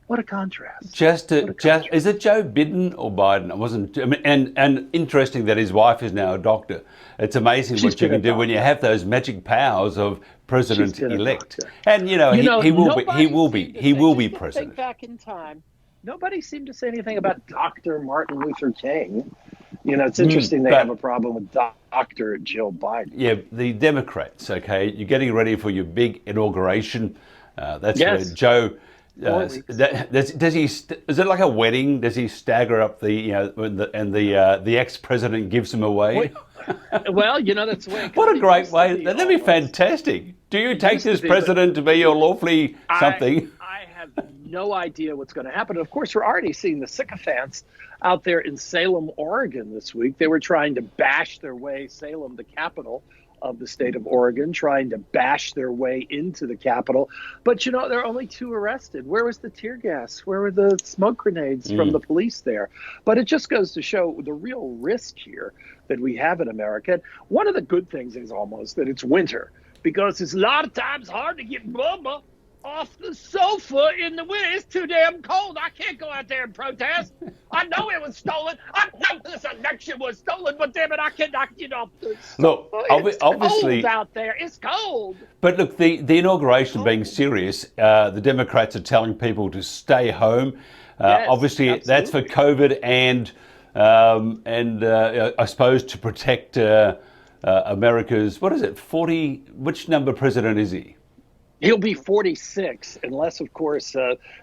What a contrast. Is it Joe Biden or Biden? I wasn't. I mean, and interesting that his wife is now a doctor. It's amazing what you can do when you have those magic powers of president-elect. And you know, he will be president. Back in time, nobody seemed to say anything about Dr. Martin Luther King. You know, it's interesting they have a problem with Dr. Jill Biden. Yeah, the Democrats. Okay, you're getting ready for your big inauguration. That's where Joe. Does he? Is it like a wedding? Does he stagger up the ex-president gives him away? Well, you know, that's the way. What a great way! That'd be fantastic. Do you take this president to be your lawfully something? I have no idea what's going to happen. Of course, we're already seeing the sycophants out there in Salem, Oregon this week. They were trying to bash their way, Salem, the capital of the state of Oregon, trying to bash their way into the Capitol. But, you know, there are only 2 arrested. Where was the tear gas? Where were the smoke grenades from the police there? But it just goes to show the real risk here that we have in America. And one of the good things is almost that it's winter, because it's a lot of times hard to get Bubba off the sofa in the winter. It's too damn cold. I can't go out there and protest. I know it was stolen. I know this election was stolen, but damn it, I cannot get off the sofa. Look, obviously, cold out there. It's cold. But look, the inauguration being serious, the Democrats are telling people to stay home. Yes, obviously, absolutely. that's for COVID and I suppose to protect America's, what is it, 40, which number president is he? He'll be 46, unless, of course,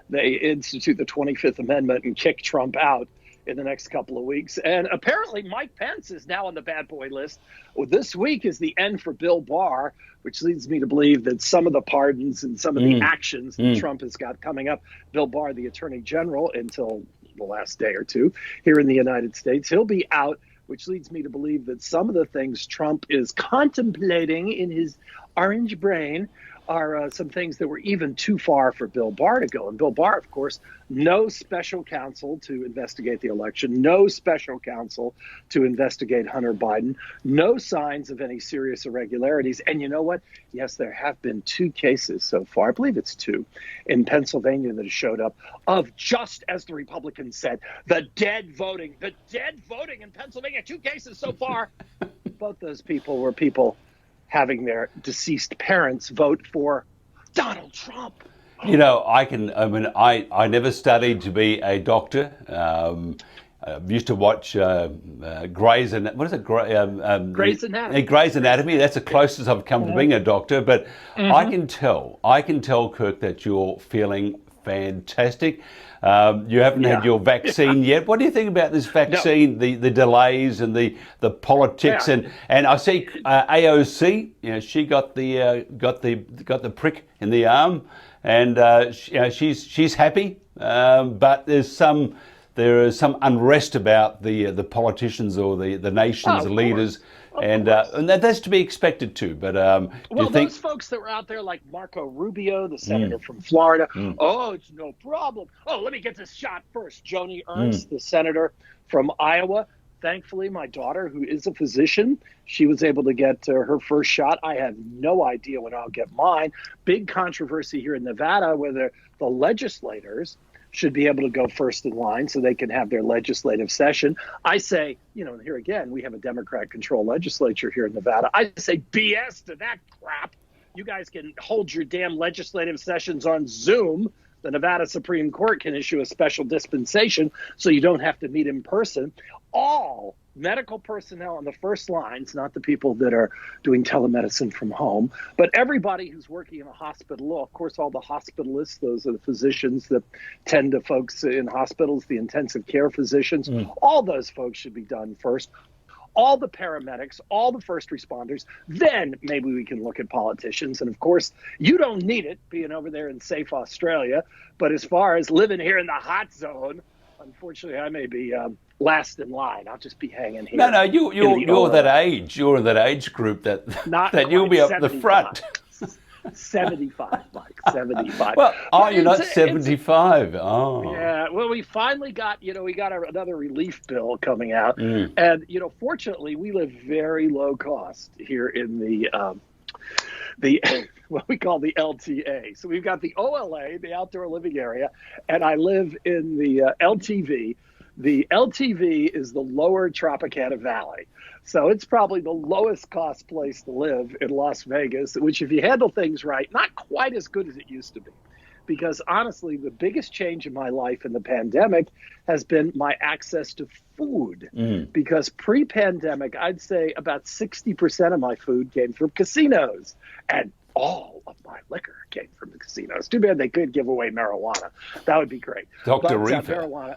they institute the 25th Amendment and kick Trump out in the next couple of weeks. And apparently Mike Pence is now on the bad boy list. Well, this week is the end for Bill Barr, which leads me to believe that some of the pardons and some of the actions that Trump has got coming up, Bill Barr, the Attorney General, until the last day or two here in the United States, he'll be out, which leads me to believe that some of the things Trump is contemplating in his orange brain are some things that were even too far for Bill Barr to go. And Bill Barr, of course, no special counsel to investigate the election, no special counsel to investigate Hunter Biden, no signs of any serious irregularities. And you know what? Yes, there have been 2 cases so far, I believe it's 2, in Pennsylvania that have showed up of, just as the Republicans said, the dead voting in Pennsylvania. 2 cases so far. Both those people were people having their deceased parents vote for Donald Trump. You know, I never studied to be a doctor. I used to watch Grey's Anatomy. Grey's Anatomy. That's the closest I've come to being a doctor. But I can tell, Kirk, that you're feeling fantastic. You haven't had your vaccine yet. What do you think about this vaccine? No. The delays and the politics, and I see AOC. She got the prick in the arm, and she's happy. But there is some unrest about the politicians or the nation's leaders. And that's to be expected too. But those folks that were out there, like Marco Rubio, the senator from Florida, oh, it's no problem. Oh, let me get this shot first. Joni Ernst, the senator from Iowa. Thankfully, my daughter, who is a physician, she was able to get her first shot. I have no idea when I'll get mine. Big controversy here in Nevada, where the legislators should be able to go first in line so they can have their legislative session. I say, here again, we have a Democrat-controlled legislature here in Nevada. I say BS to that crap. You guys can hold your damn legislative sessions on Zoom. The Nevada Supreme Court can issue a special dispensation so you don't have to meet in person. All medical personnel on the first lines, not the people that are doing telemedicine from home, but everybody who's working in a hospital. Of course, all the hospitalists, those are the physicians that tend to folks in hospitals, the intensive care physicians, all those folks should be done first. All the paramedics, all the first responders, then maybe we can look at politicians. And of course, you don't need it being over there in safe Australia. But as far as living here in the hot zone, unfortunately, I may be last in line. I'll just be hanging here. No, you're that age. You're in that age group that you'll be up the front. 75, Mike, 75. Well, you're not 75. Oh. Yeah, well, we finally got, we got another relief bill coming out. And, fortunately, we live very low cost here in the what we call the LTA. So we've got the OLA, the outdoor living area, and I live in the LTV. The LTV is the lower Tropicana Valley. So it's probably the lowest cost place to live in Las Vegas, which if you handle things right, not quite as good as it used to be. Because honestly, the biggest change in my life in the pandemic has been my access to food. Because pre-pandemic, I'd say about 60% of my food came from casinos. And all of my liquor came from the casinos. Too bad they could give away marijuana. That would be great. Dr. Reefer. Marijuana.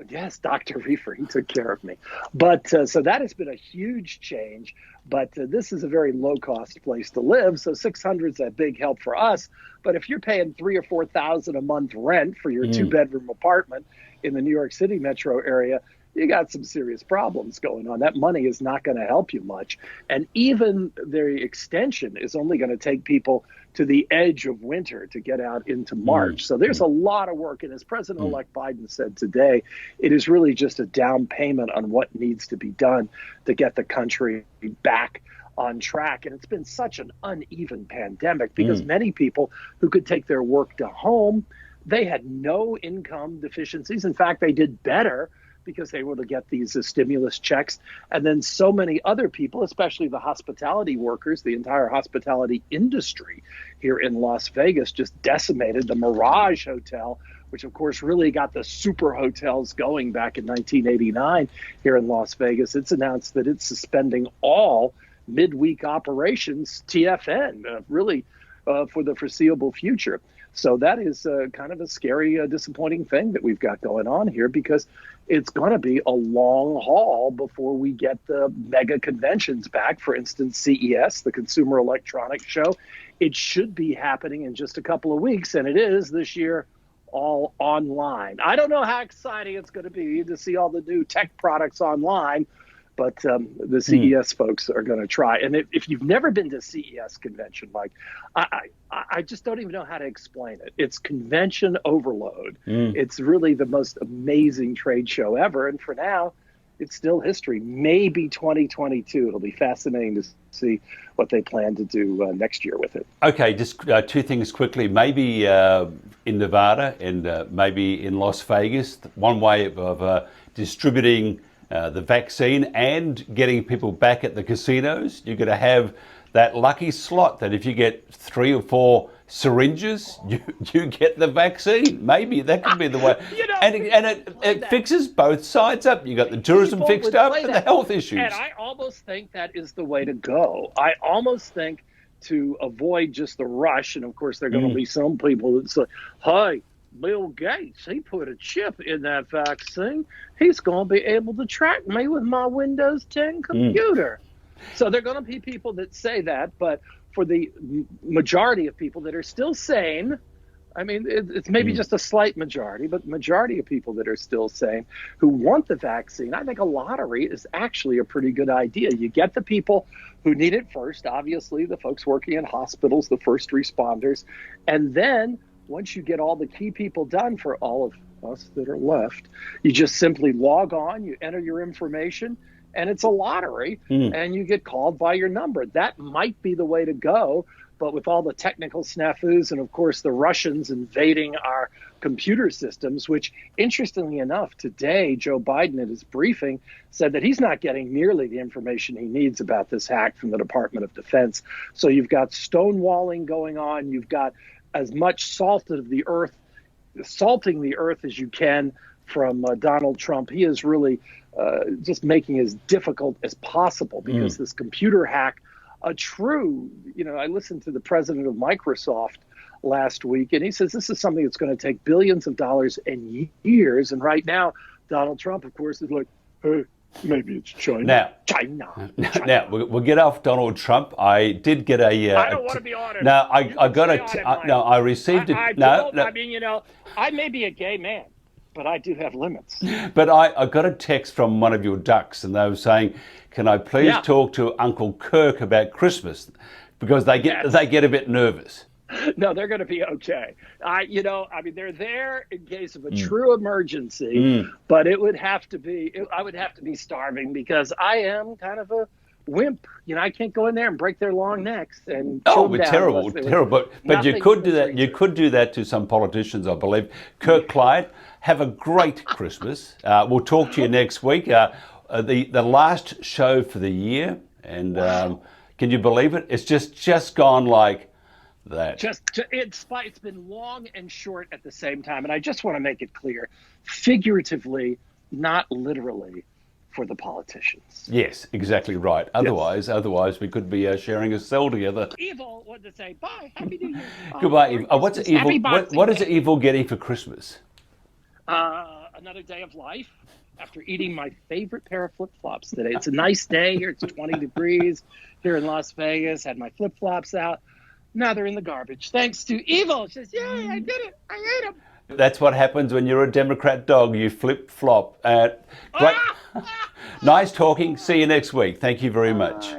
Yes, Dr. Reefer, he took care of me. But so that has been a huge change. But this is a very low-cost place to live, so 600 is a big help for us. But if you're paying $3,000 or $4,000 a month rent for your two-bedroom apartment in the New York City metro area, you got some serious problems going on. That money is not going to help you much. And even the extension is only going to take people to the edge of winter to get out into March. So there's a lot of work. And as President-elect Biden said today, it is really just a down payment on what needs to be done to get the country back on track. And it's been such an uneven pandemic because many people who could take their work to home, they had no income deficiencies. In fact, they did better because they were to get these stimulus checks. And then so many other people, especially the hospitality workers, the entire hospitality industry here in Las Vegas just decimated. The Mirage Hotel, which of course really got the super hotels going back in 1989 here in Las Vegas, it's announced that it's suspending all midweek operations, TFN, really for the foreseeable future. So that is kind of a scary, disappointing thing that we've got going on here because it's going to be a long haul before we get the mega conventions back. For instance, CES, the Consumer Electronics Show, it should be happening in just a couple of weeks, and it is this year all online. I don't know how exciting it's going to be to see all the new tech products online, but the CES folks are going to try. And if you've never been to CES convention, Mike, I just don't even know how to explain it. It's convention overload. It's really the most amazing trade show ever. And for now, it's still history. Maybe 2022. It'll be fascinating to see what they plan to do next year with it. Okay, just two things quickly. Maybe in Nevada and maybe in Las Vegas, one way of distributing the vaccine and getting people back at the casinos, you're going to have that lucky slot that if you get 3 or 4 syringes, you get the vaccine. Maybe that could be the way. And it fixes both sides up. You got the tourism fixed up and the health issues. And I almost think that is the way to go. I almost think to avoid just the rush, and of course there are going to be some people that say, "Hi, Bill Gates, he put a chip in that vaccine. He's going to be able to track me with my Windows 10 computer. So there are going to be people that say that, but for the majority of people that are still sane, I mean, it's maybe just a slight majority, but the majority of people that are still sane who want the vaccine, I think a lottery is actually a pretty good idea. You get the people who need it first, obviously, the folks working in hospitals, the first responders. And then once you get all the key people done for all of us that are left, you just simply log on, you enter your information, and it's a lottery, and you get called by your number. That might be the way to go. But with all the technical snafus and, of course, the Russians invading our computer systems, which, interestingly enough, today, Joe Biden at his briefing said that he's not getting nearly the information he needs about this hack from the Department of Defense. So you've got stonewalling going on. You've got as much salting the earth as you can from Donald Trump. He is really just making it as difficult as possible because this computer hack, I listened to the president of Microsoft last week, and he says this is something that's going to take billions of dollars and years. And right now, Donald Trump, of course, is like, hey, maybe it's China. Now we'll get off Donald Trump. I did get a. I don't want to be honored. No, I got I received it. I mean, I may be a gay man, but I do have limits. But I got a text from one of your ducks, and they were saying, "Can I please talk to Uncle Kirk about Christmas?" Because they get a bit nervous. No, they're going to be okay. I mean, they're there in case of a true emergency, but it would have to be. I would have to be starving because I am kind of a wimp. I can't go in there and break their long necks and. Oh, but terrible. But you could do that. You could do that to some politicians, I believe. Kirk Clyatt, have a great Christmas. We'll talk to you next week. The last show for the year, and can you believe it? It's just gone like that. It's been long and short at the same time, and I just want to make it clear, figuratively, not literally, for the politicians. Yes, exactly right. Otherwise, we could be sharing a cell together. Evil wanted to say bye, Happy New Year. Goodbye, Evil. What's Evil? What is Evil getting for Christmas? Another day of life. After eating my favorite pair of flip-flops today. It's a nice day here. It's 20 degrees here in Las Vegas. Had my flip-flops out. Now they're in the garbage. Thanks to Evil. She says, yay, I did it. I ate them. That's what happens when you're a Democrat dog. You flip-flop. Great. Nice talking. See you next week. Thank you very much.